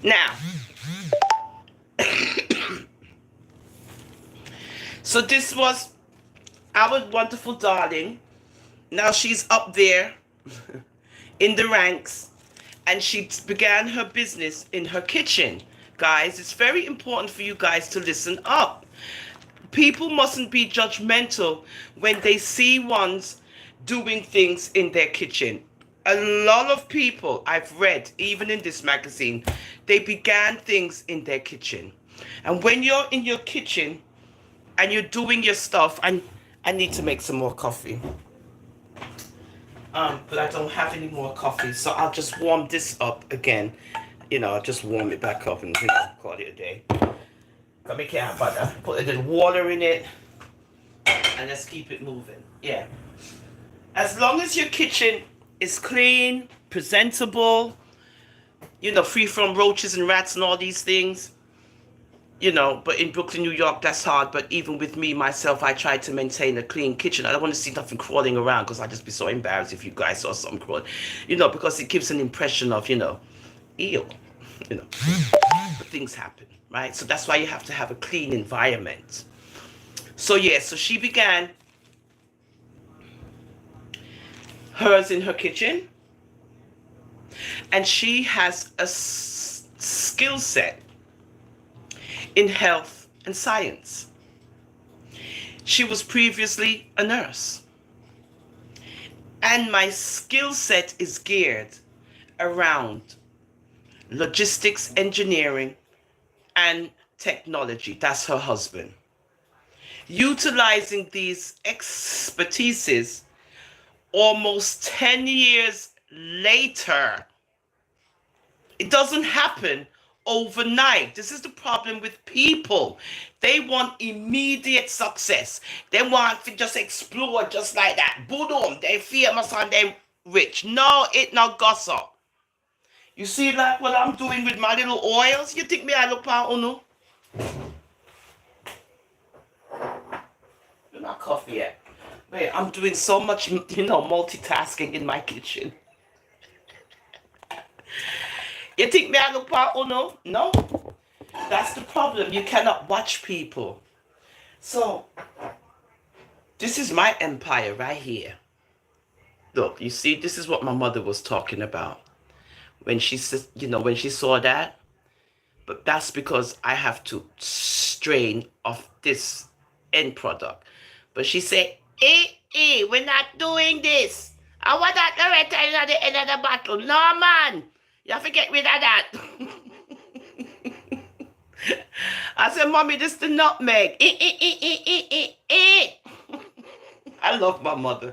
Now, so this was our wonderful darling. Now she's up there in the ranks, and she began her business in her kitchen. guys, it's very important for you guys to listen up. People mustn't be judgmental when they see ones doing things in their kitchen. A lot of people I've read, even in this magazine, they began things in their kitchen. And when you're in your kitchen and you're doing your stuff, and I need to make some more coffee. But I don't have any more coffee, so I'll just warm this up again. I'll just warm it back up and call it a day. Come make it butter. Put a little water in it, and let's keep it moving. Yeah. As long as your kitchen is clean, presentable, free from roaches and rats and all these things, but in Brooklyn, New York, that's hard. But even with me, myself, I try to maintain a clean kitchen. I don't want to see nothing crawling around because I'd just be so embarrassed if you guys saw something crawling, because it gives an impression of, ew, but things happen, right? So that's why you have to have a clean environment. So yeah, so she began hers in her kitchen, and she has a skill set in health and science. She was previously a nurse, and my skill set is geared around logistics, engineering, and technology. That's her husband. Utilizing these expertises almost 10 years later. It doesn't happen overnight. This is the problem with people. They want immediate success. They want to just explode just like that. Boom, they famous and they rich. No, it not gossip. You see like what I'm doing with my little oils? You think me I look for Uno? You're not coffee yet. Wait, I'm doing so much, multitasking in my kitchen. You think me I look for Uno? No. That's the problem. You cannot watch people. So, this is my empire right here. Look, you see, this is what my mother was talking about when she said, when she saw that. But that's because I have to strain off this end product. But she said, we're not doing this. I want that right at the end of the bottle. No, man. You have to get rid of that. I said, Mommy, this is the nutmeg. I love my mother.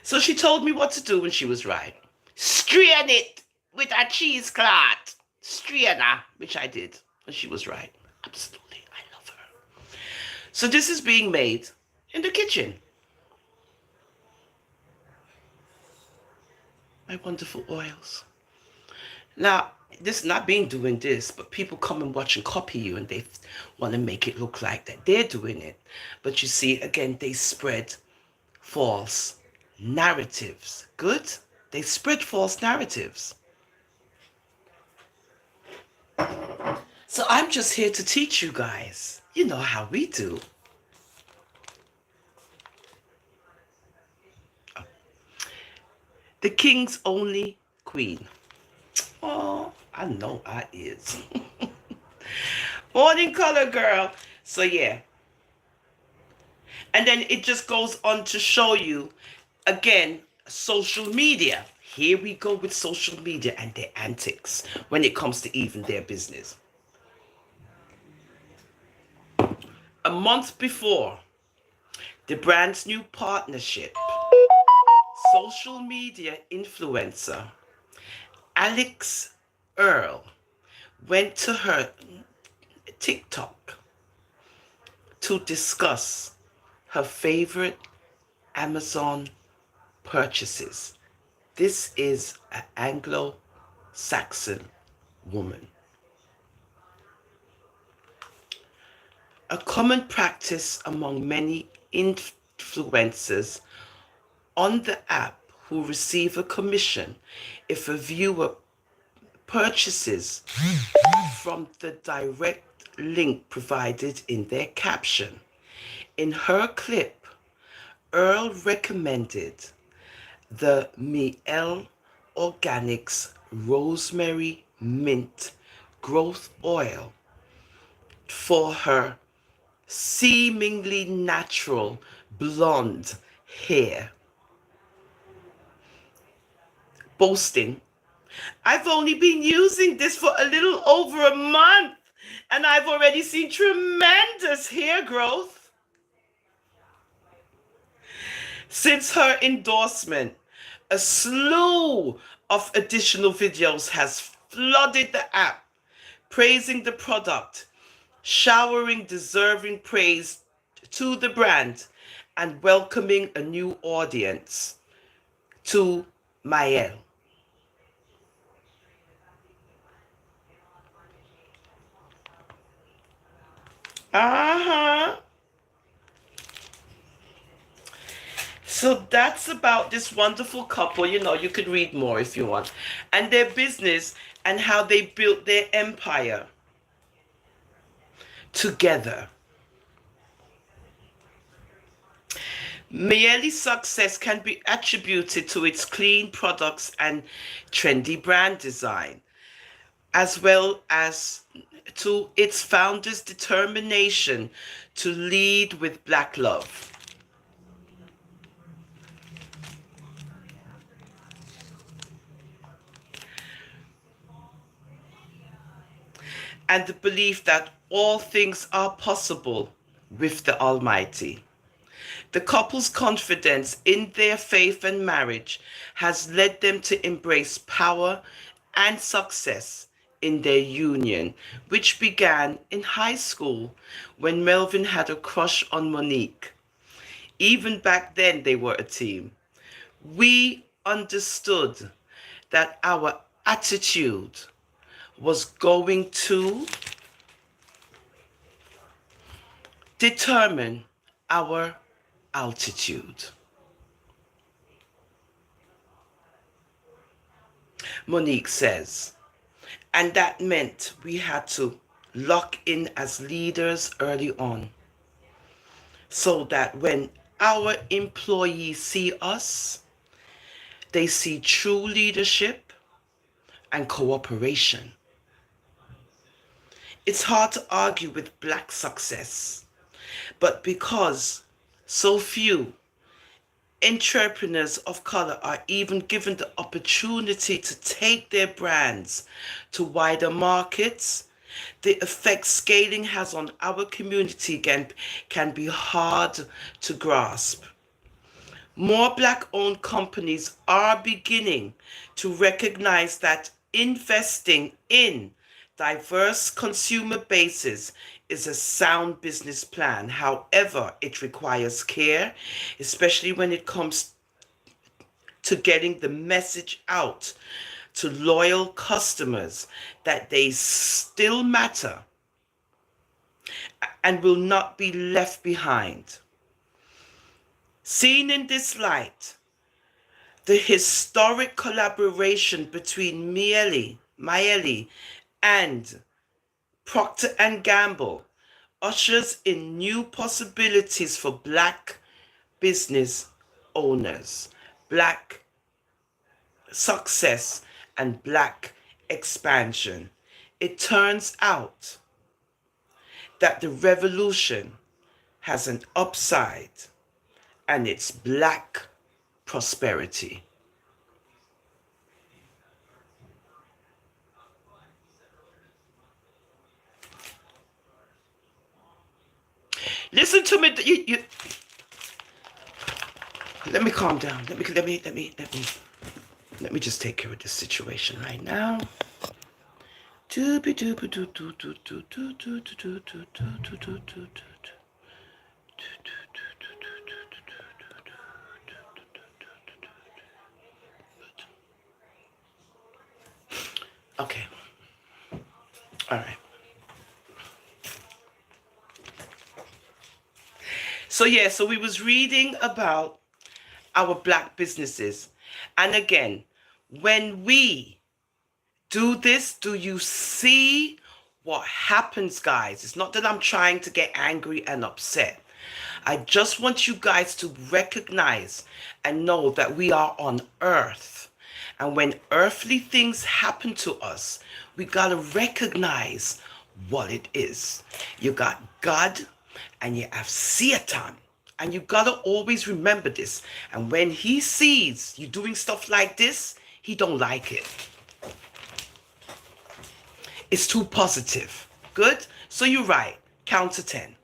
So she told me what to do when she was right. Strain it with a cheesecloth. Strainer, which I did. And she was right. Absolutely. I love her. So this is being made in the kitchen. My wonderful oils. Now, this is not being doing this, but people come and watch and copy you, and they want to make it look like that they're doing it. But you see, again, they spread false narratives. Good? They spread false narratives. So I'm just here to teach you guys. You know how we do. Oh. The king's only queen. Oh, I know I is. Morning color girl. So yeah. And then it just goes on to show you, again, social media. Here we go with social media and their antics when it comes to even their business. A month before the brand's new partnership, social media influencer Alex Earl went to her TikTok to discuss her favorite Amazon purchases. This is an Anglo-Saxon woman. A common practice among many influencers on the app who receive a commission if a viewer purchases from the direct link provided in their caption. In her clip, Earl recommended the Miley Organics Rosemary Mint growth oil for her seemingly natural blonde hair. Boasting, I've only been using this for a little over a month and I've already seen tremendous hair growth. Since her endorsement, a slew of additional videos has flooded the app, praising the product, showering deserving praise to the brand, and welcoming a new audience to Mael. Uh-huh. So that's about this wonderful couple. You know, you could read more if you want. And their business and how they built their empire together. Miele's success can be attributed to its clean products and trendy brand design, as well as to its founder's determination to lead with Black love. And the belief that all things are possible with the Almighty. The couple's confidence in their faith and marriage has led them to embrace power and success in their union, which began in high school when Melvin had a crush on Monique. Even back then, they were a team. We understood that our attitude was going to determine our altitude. Monique says, and that meant we had to lock in as leaders early on so that when our employees see us, they see true leadership and cooperation. It's hard to argue with Black success, but because so few entrepreneurs of color are even given the opportunity to take their brands to wider markets, the effect scaling has on our community can be hard to grasp. More Black-owned companies are beginning to recognize that investing in diverse consumer bases is a sound business plan. However, it requires care, especially when it comes to getting the message out to loyal customers that they still matter and will not be left behind. Seen in this light, the historic collaboration between Miele and Procter and Gamble ushers in new possibilities for Black business owners, Black success, and Black expansion. It turns out that the revolution has an upside, and it's Black prosperity. Listen to me. Let me calm down. Let me just take care of this situation right now. Okay. All right. So we was reading about our Black businesses. And again, when we do this, do you see what happens, guys? It's not that I'm trying to get angry and upset. I just want you guys to recognize and know that we are on earth And when earthly things happen to us, we got to recognize what it is. You got God and you have Satan. And you got to always remember this. And when he sees you doing stuff like this, he don't like it. It's too positive. Good? So you're right. Count to 10.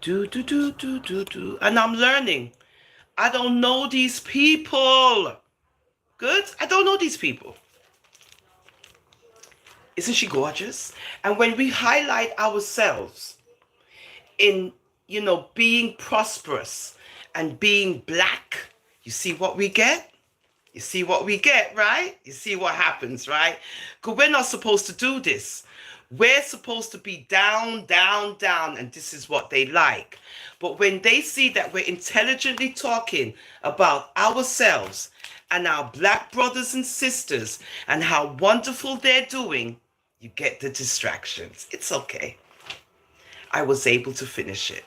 Do. And I'm learning. I don't know these people. Good? I don't know these people. Isn't she gorgeous? And when we highlight ourselves in, being prosperous and being black, you see what we get? You see what we get, right? You see what happens, right? Because we're not supposed to do this. We're supposed to be down, down, down, and this is what they like. But when they see that we're intelligently talking about ourselves and our black brothers and sisters and how wonderful they're doing, you get the distractions. It's okay. I was able to finish it.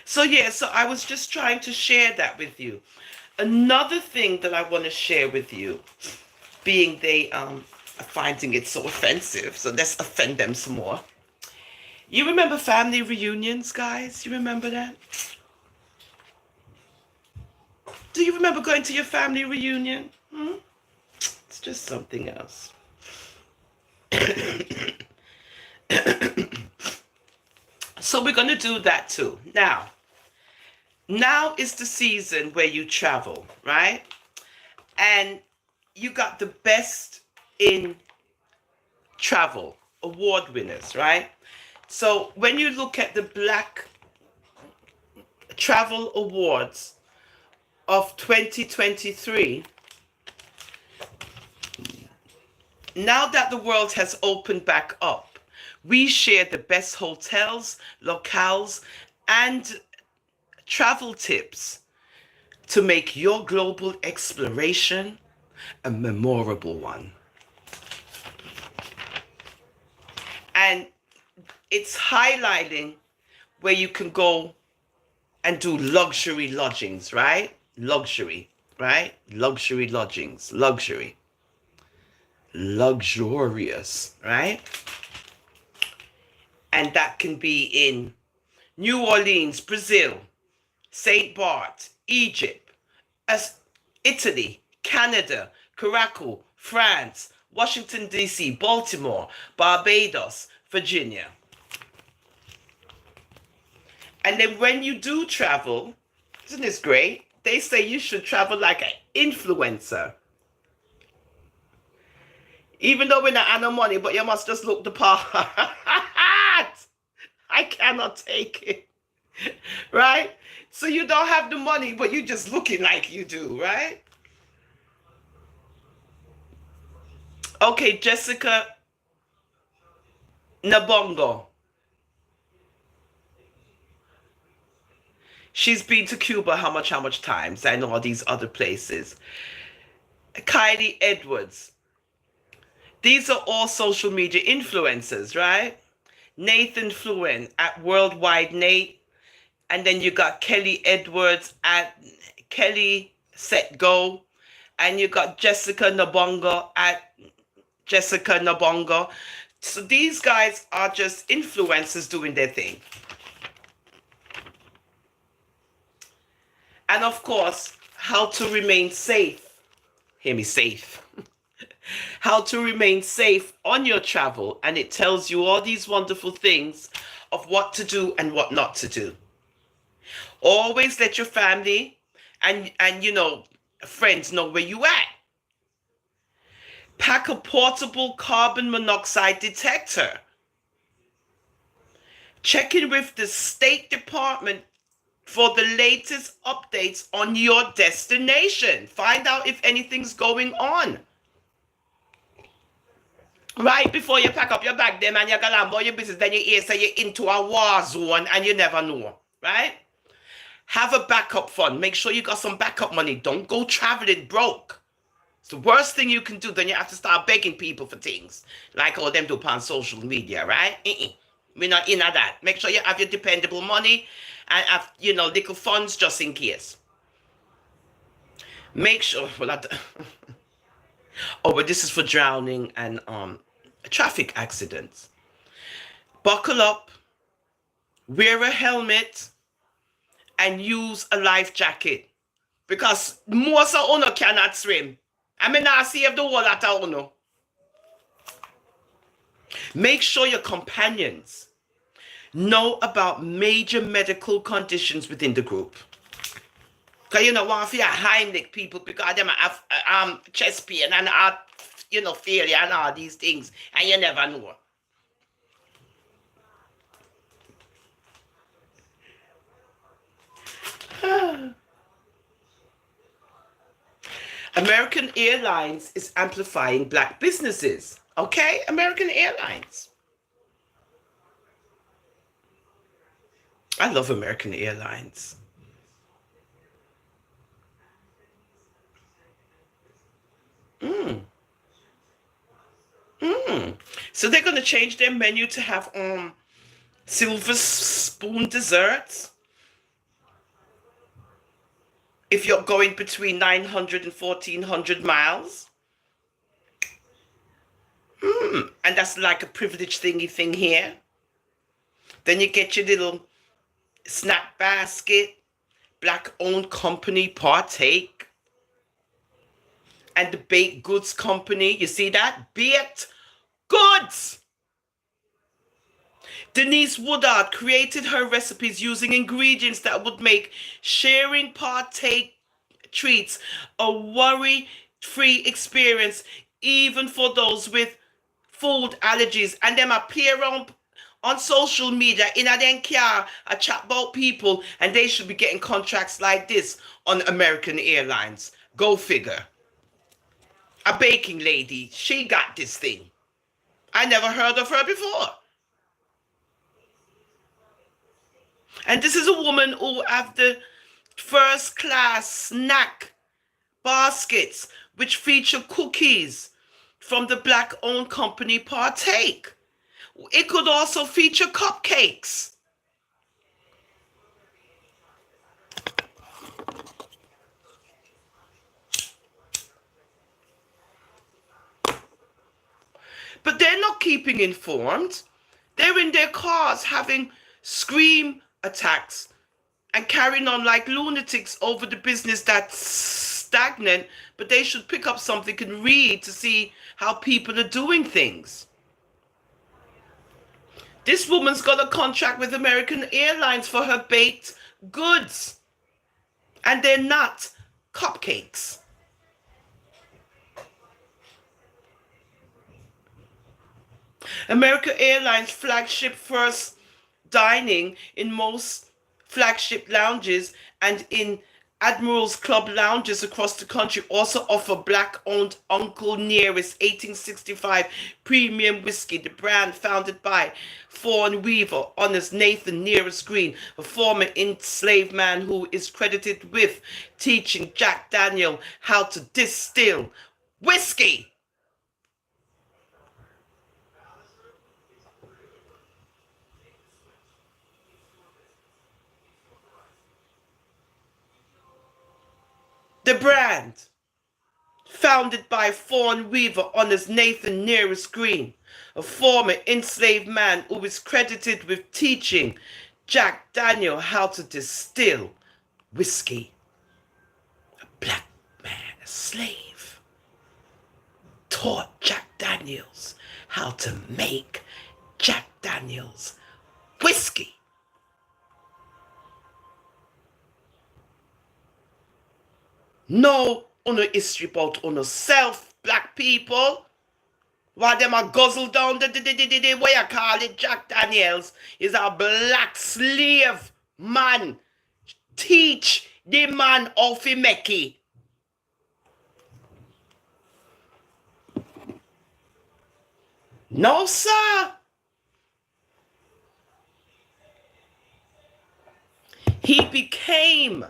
So I was just trying to share that with you. Another thing that I want to share with you, being they are finding it so offensive, so let's offend them some more. You remember family reunions, guys? You remember that? Do you remember going to your family reunion? It's just something else. So we're going to do that too. Now is the season where you travel, right? And you got the best in travel award winners, right? So when you look at the Black Travel Awards of 2023, now that the world has opened back up, we share the best hotels, locales, and travel tips to make your global exploration a memorable one. And it's highlighting where you can go and do luxury lodgings, right? Luxury, right? Luxury lodgings, luxury. Luxurious, right? And that can be in New Orleans, Brazil, St. Bart, Egypt, Italy, Canada, Caracas, France, Washington, D.C., Baltimore, Barbados, Virginia. And then when you do travel, isn't this great? They say you should travel like an influencer. Even though we're not on no money, but you must just look the part. I cannot take it. Right? So you don't have the money, but you're just looking like you do, right? Okay, Jessica Nabongo. She's been to Cuba how much times? I know all these other places. Kylie Edwards. These are all social media influencers, right? Nathan Fluen at Worldwide Nate. And then you got Kelly Edwards at Kelly Set Go. And you got Jessica Nabongo at Jessica Nabongo. So these guys are just influencers doing their thing. And of course, how to remain safe. Hear me, safe. How to remain safe on your travel. And it tells you all these wonderful things of what to do and what not to do. Always let your family and friends know where you at. Pack a portable carbon monoxide detector. Check in with the State Department for the latest updates on your destination. Find out if anything's going on. Right before you pack up your bag, them and you go about your business, then you hear say you're into a war zone and you never know, right? Have a backup fund. Make sure you got some backup money. Don't go traveling broke. It's the worst thing you can do. Then you have to start begging people for things. Like all them do on social media, right? We're not in at that. Make sure you have your dependable money and have, little funds just in case. Make sure, oh, but this is for drowning and traffic accidents. Buckle up, wear a helmet, and use a life jacket. Because most of you cannot swim. I mean, I save the whole lot of you. Make sure your companions know about major medical conditions within the group. Because you don't want to fear Heimlich people because they have chest pain and heart, failure and all these things. And you never know. American Airlines is amplifying black businesses. Okay? American Airlines. I love American Airlines. So they're going to change their menu to have silver spoon desserts. If you're going between 900 and 1400 miles. And that's like a privileged thingy thing here. Then you get your little snack basket, black-owned company partake. And the baked goods company, you see that? Baked goods! Denise Woodard created her recipes using ingredients that would make sharing partake treats a worry-free experience, even for those with food allergies. And them appear on social media in a den car, a chat about people, and they should be getting contracts like this on American Airlines. Go figure. A baking lady, she got this thing. I never heard of her before. And this is a woman who have the first class snack baskets, which feature cookies from the black-owned company Partake. It could also feature cupcakes. But they're not keeping informed. They're in their cars having scream attacks and carrying on like lunatics over the business that's stagnant, but they should pick up something and read to see how people are doing things. This woman's got a contract with American Airlines for her baked goods, and they're not cupcakes. American Airlines flagship first dining in most flagship lounges and in Admiral's Club lounges across the country also offer black-owned Uncle Nearest 1865 premium whiskey. The brand, founded by Fawn Weaver, honors Nathan Nearest Green, a former enslaved man who is credited with teaching Jack Daniel how to distill whiskey. The brand, founded by Fawn Weaver, honors Nathan Nearest Green, a former enslaved man who is credited with teaching Jack Daniel how to distill whiskey. A black man, a slave, taught Jack Daniels how to make Jack Daniels whiskey. No uno history about uno self, black people. While them a guzzle down the what you call it, Jack Daniels is a black slave man. Teach the man how to make it. No, sir. He became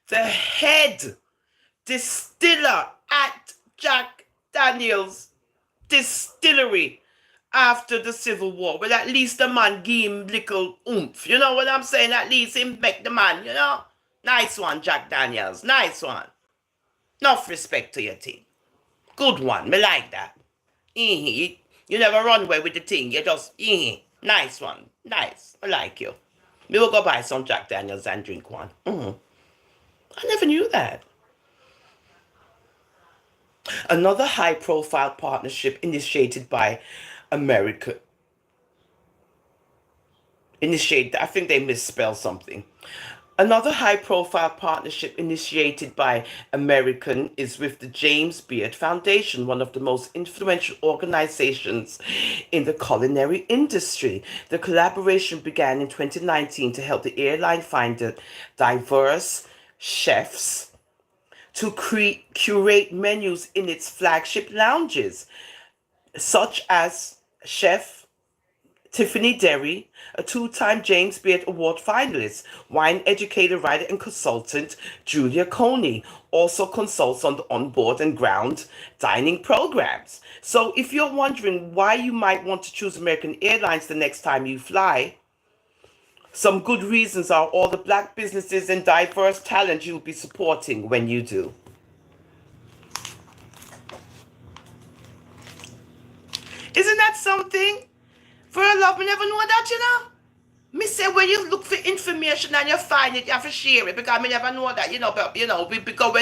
the head distiller at Jack Daniels Distillery after the Civil War. Well, at least the man give him little oomph. You know what I'm saying? At least him make the man, you know? Nice one, Jack Daniels. Nice one. Enough respect to your team. Good one. Me like that. You never run away with the thing. You just, nice one. Nice. I like you. We will go buy some Jack Daniels and drink one. I never knew that. Another high-profile partnership initiated by America. I think they misspelled something. Another high-profile partnership initiated by American is with the James Beard Foundation, one of the most influential organizations in the culinary industry. The collaboration began in 2019 to help the airline find diverse chefs to curate menus in its flagship lounges, such as Chef Tiffany Derry, a two-time James Beard Award finalist, wine educator, writer, and consultant Julia Coney also consults on the onboard and ground dining programs. So if you're wondering why you might want to choose American Airlines the next time you fly, some good reasons are all the Black businesses and diverse talent you'll be supporting when you do. Isn't that something? For a love, me never know that, you know. Me say when you look for information and you find it, you have to share it because me never know that, you know. But because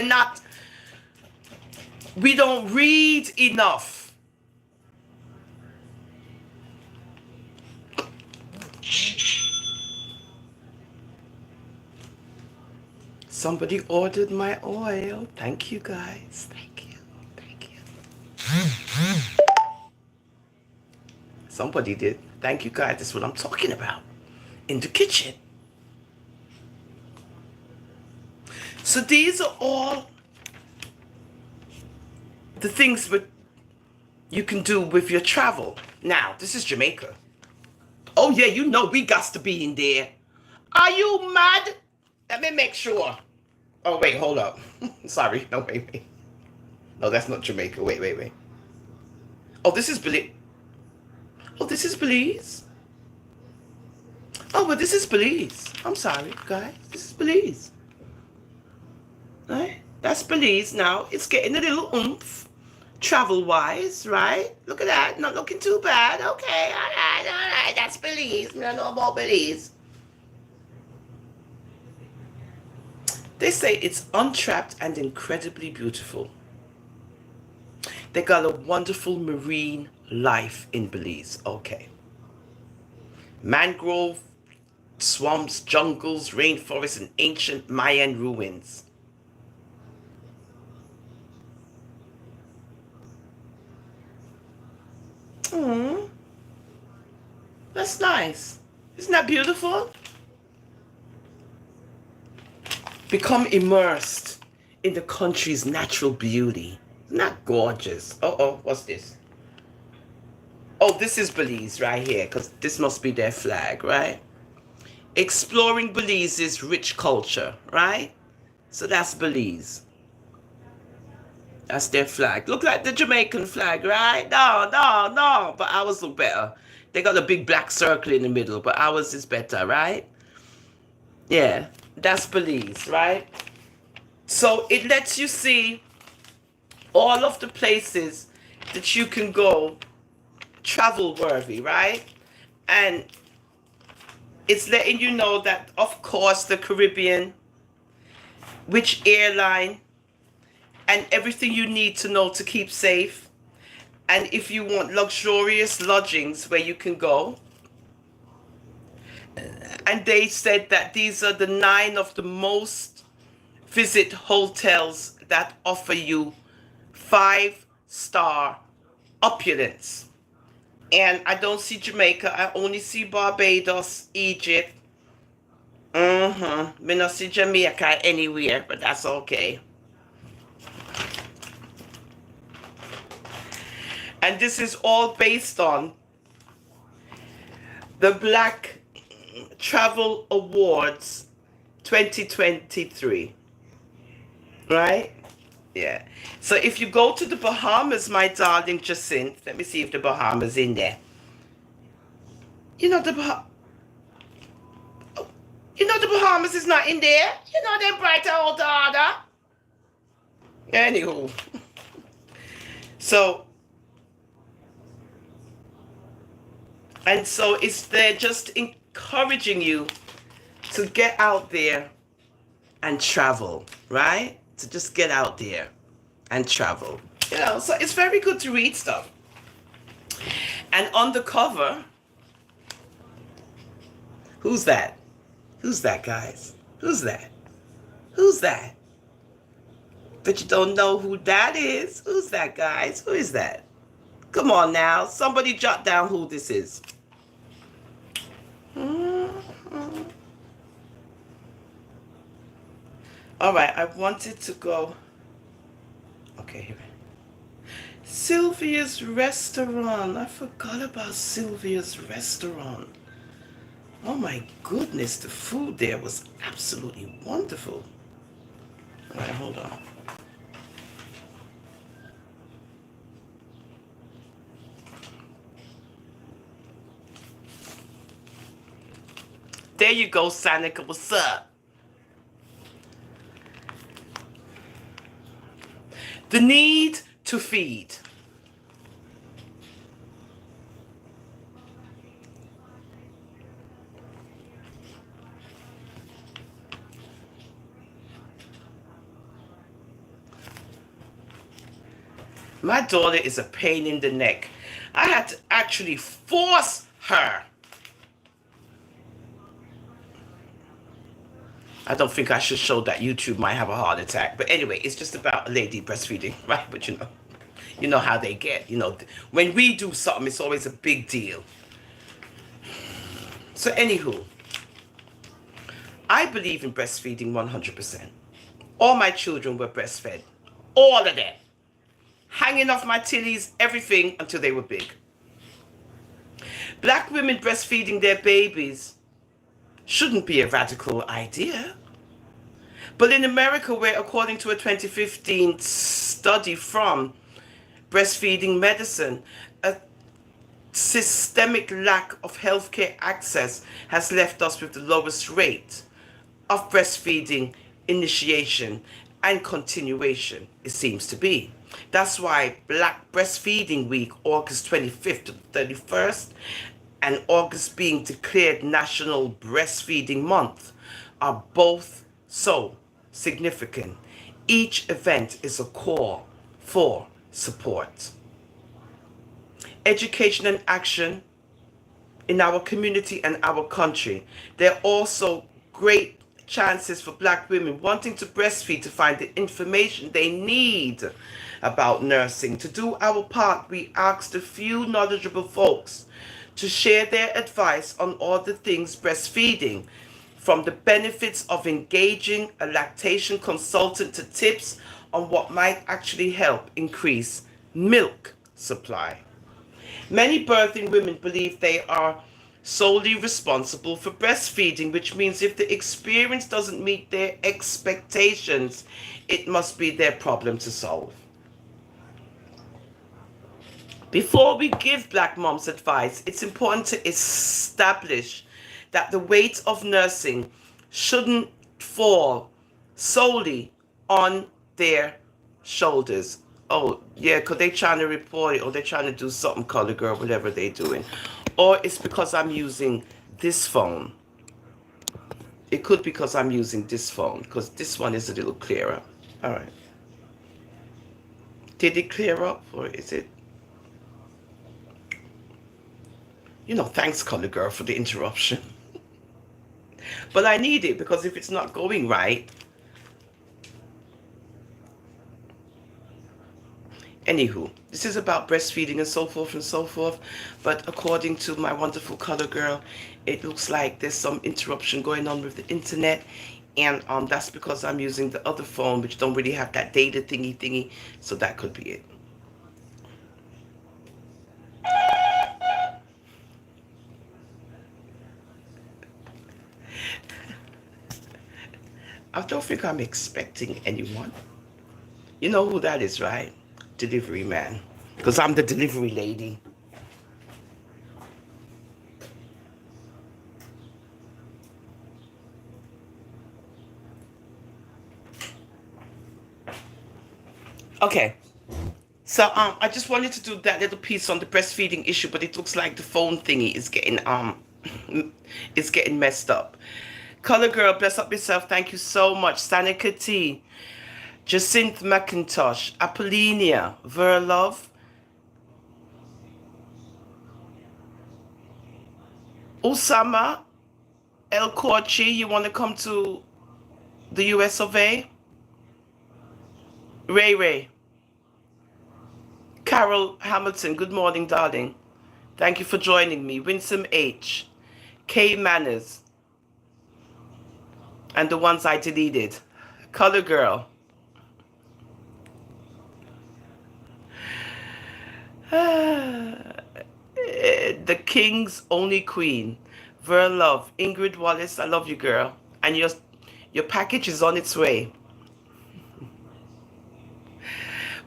we don't read enough. Somebody ordered my oil. Thank you, guys. Thank you. Somebody did. Thank you, guys. That's what I'm talking about. In the kitchen. So these are all the things that you can do with your travel. Now, this is Jamaica. Oh, yeah, you know we got to be in there. Are you mad? Let me make sure. Oh, wait, hold up. Sorry. No, wait. No, that's not Jamaica. Wait. Oh, this is Belize. Oh, this is Belize. Oh, but this is Belize. I'm sorry, guys. This is Belize. Right? That's Belize now. It's getting a little oomph, travel-wise, right? Look at that. Not looking too bad. Okay, all right. That's Belize. We don't know about Belize. They say it's untrapped and incredibly beautiful. They got a wonderful marine life in Belize. Okay. Mangrove, swamps, jungles, rainforests, and ancient Mayan ruins. That's nice. Isn't that beautiful? Become immersed in the country's natural beauty. Isn't that gorgeous? What's this? Oh, this is Belize right here, because this must be their flag, right? Exploring Belize's rich culture, right? So that's Belize. That's their flag. Look like the Jamaican flag, right? No. But ours look better. They got a big black circle in the middle, but ours is better, right? Yeah, that's Belize, right? So it lets you see all of the places that you can go travel worthy, right? And it's letting you know that, of course, the Caribbean, which airline, and everything you need to know to keep safe. And if you want luxurious lodgings where you can go. And they said that these are the 9 of the most visit hotels that offer you 5-star opulence. And I don't see Jamaica. I only see Barbados, Egypt. Me not see Jamaica anywhere, but that's okay. And this is all based on the Black Travel Awards 2023. Right? Yeah. So if you go to the Bahamas, my darling Jacinth, let me see if the Bahamas in there. You know the Bahamas is not in there. You know them brighter old order. Anywho, so it's they're just encouraging you to get out there and travel, right? To just get out there and travel. You know, so it's very good to read stuff. And on the cover, who's that? Who's that, guys? Who's that? Who's that? But you don't know who that is. Who's that, guys? Who is that? Come on now. Somebody jot down who this is. Mm-hmm. All right, I wanted to go. Okay, here. Sylvia's restaurant. I forgot about Sylvia's restaurant. Oh my goodness, the food there was absolutely wonderful. All right, hold on. There you go, Sanika. What's up? The need to feed. My daughter is a pain in the neck. I had to actually force her. I don't think I should show that YouTube might have a heart attack. But anyway, it's just about a lady breastfeeding, right? But you know how they get. You know, when we do something, it's always a big deal. So anywho, I believe in breastfeeding 100%. All my children were breastfed. All of them. Hanging off my tillies, everything until they were big. Black women breastfeeding their babies shouldn't be a radical idea. But in America, where according to a 2015 study from Breastfeeding Medicine, a systemic lack of healthcare access has left us with the lowest rate of breastfeeding initiation and continuation, it seems to be. That's why Black Breastfeeding Week, August 25th to 31st, and August being declared National Breastfeeding Month, are both so significant. Each event is a call for support. Education and action in our community and our country. There are also great chances for Black women wanting to breastfeed to find the information they need about nursing. To do our part, we asked a few knowledgeable folks to share their advice on all the things breastfeeding, from the benefits of engaging a lactation consultant to tips on what might actually help increase milk supply. Many birthing women believe they are solely responsible for breastfeeding, which means if the experience doesn't meet their expectations, it must be their problem to solve. Before we give Black moms advice, it's important to establish that the weight of nursing shouldn't fall solely on their shoulders. Oh, yeah, because they're trying to report it, or they're trying to do something, color girl, whatever they're doing. Or it's because I'm using this phone. It could be because I'm using this phone, because this one is a little clearer. All right. Did it clear up, or is it? Thanks, color girl, for the interruption. But I need it, because if it's not going right. Anywho, this is about breastfeeding and so forth and so forth. But according to my wonderful color girl, it looks like there's some interruption going on with the internet. And that's because I'm using the other phone, which don't really have that data thingy. So that could be it. I don't think I'm expecting anyone. You know who that is, right? Delivery man. Because I'm the delivery lady. Okay. So I just wanted to do that little piece on the breastfeeding issue, but it looks like the phone thingy is getting is getting messed up. Color girl, bless up yourself. Thank you so much. Sanika T, Jacinth McIntosh, Apollinia, Verlove, Osama, El Korchi. You want to come to the US of A? Ray Ray, Carol Hamilton. Good morning, darling. Thank you for joining me. Winsome H, K Manners, and the ones I deleted. Color girl. The King's only queen. Ver Love. Ingrid Wallace, I love you, girl. And your package is on its way.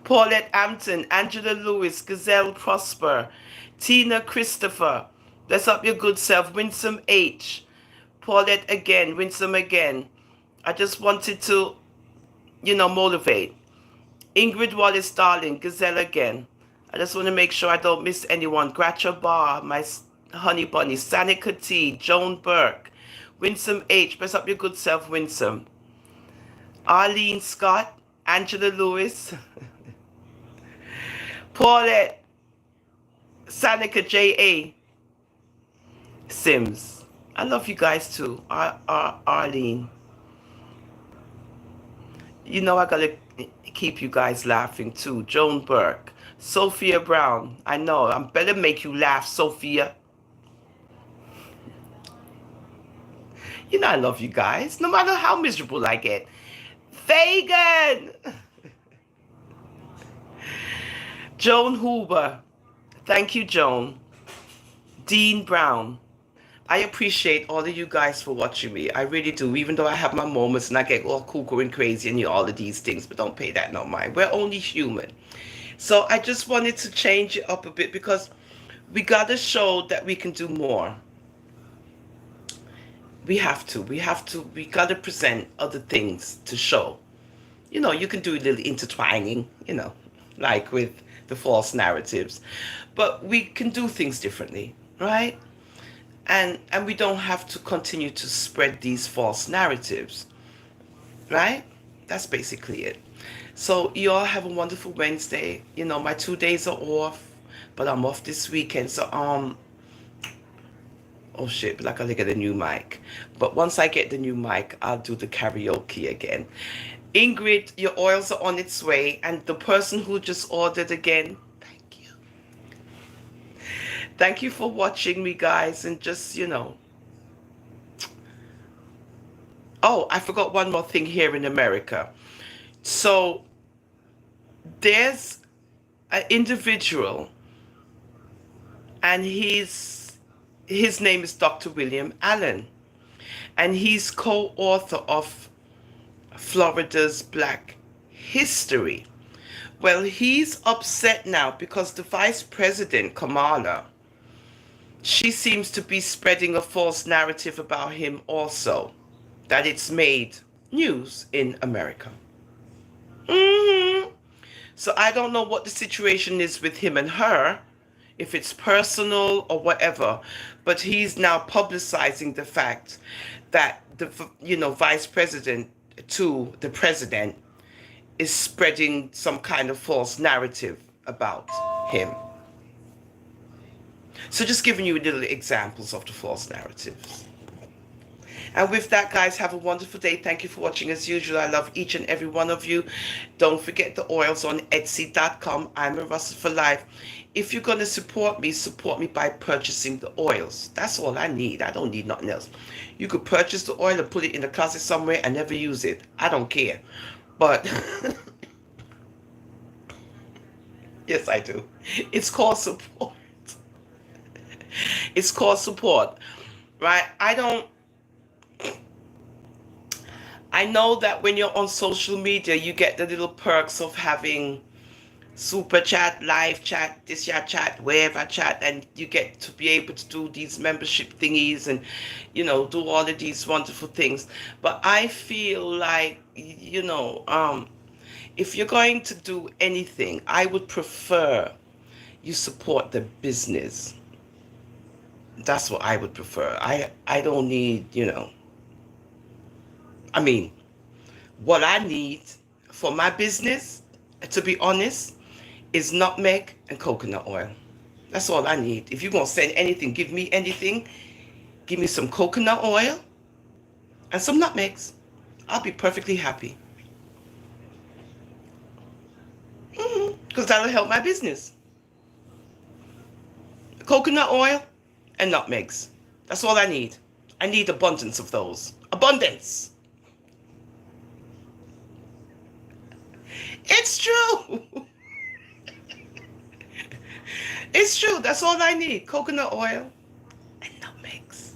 Paulette Ampton, Angela Lewis, Gazelle Prosper, Tina Christopher. Bless up your good self. Winsome H. Paulette again. Winsome again. I just wanted to, motivate. Ingrid Wallace, darling. Gazelle again. I just want to make sure I don't miss anyone. Gratcha Bar, my honey bunny. Sanika T, Joan Burke, Winsome H. Bless up your good self, Winsome. Arlene Scott, Angela Lewis, Paulette, Sanika J.A. Sims. I love you guys too. Arlene. You know I gotta keep you guys laughing too. Joan Burke. Sophia Brown. I know. I better make you laugh, Sophia. You know I love you guys, no matter how miserable I get. Fagan! Joan Huber. Thank you, Joan. Dean Brown. I appreciate all of you guys for watching me. I really do, even though I have my moments and I get all cuckoo and crazy and all of these things, but don't pay that no mind. We're only human. So I just wanted to change it up a bit because we got to show that we can do more. We got to present other things to show. You can do a little intertwining, like with the false narratives. But we can do things differently, right? And we don't have to continue to spread these false narratives, right? That's basically it. So you all have a wonderful Wednesday. My 2 days are off, but I'm off this weekend. So oh shit, but I gotta get a new mic. But once I get the new mic, I'll do the karaoke again. Ingrid, your oils are on its way, and the person who just ordered again, thank you. Thank you for watching me, guys, and just, Oh, I forgot one more thing here in America. So there's an individual, and his name is Dr. William Allen, and he's co-author of Florida's Black History. Well, he's upset now because the vice president, Kamala, she seems to be spreading a false narrative about him also, that it's made news in America. So I don't know what the situation is with him and her, if it's personal or whatever, but he's now publicizing the fact that the vice president to the president is spreading some kind of false narrative about him. So just giving you little examples of the false narratives. And with that, guys, have a wonderful day. Thank you for watching as usual. I love each and every one of you. Don't forget the oils on Etsy.com. I'm a Rasta For Life. If you're going to support me by purchasing the oils. That's all I need. I don't need nothing else. You could purchase the oil and put it in the closet somewhere and never use it. I don't care. But yes, I do. It's called support. It's called support, right? I know that when you're on social media, you get the little perks of having super chat, live chat, this chat, wherever chat, and you get to be able to do these membership thingies and, do all of these wonderful things. But I feel like, If you're going to do anything, I would prefer you support the business. That's what I would prefer. I don't need, I mean, what I need for my business, to be honest, is nutmeg and coconut oil. That's all I need. If you're going to send anything, give me anything, give me some coconut oil and some nutmegs. I'll be perfectly happy. Because that'll help my business. Coconut oil and nutmegs. That's all I need. I need abundance of those. Abundance. It's true. It's true. That's all I need. Coconut oil and nutmegs.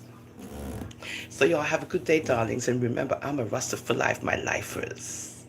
So y'all have a good day, darlings. And remember, I'm a Rasta for life, my lifers.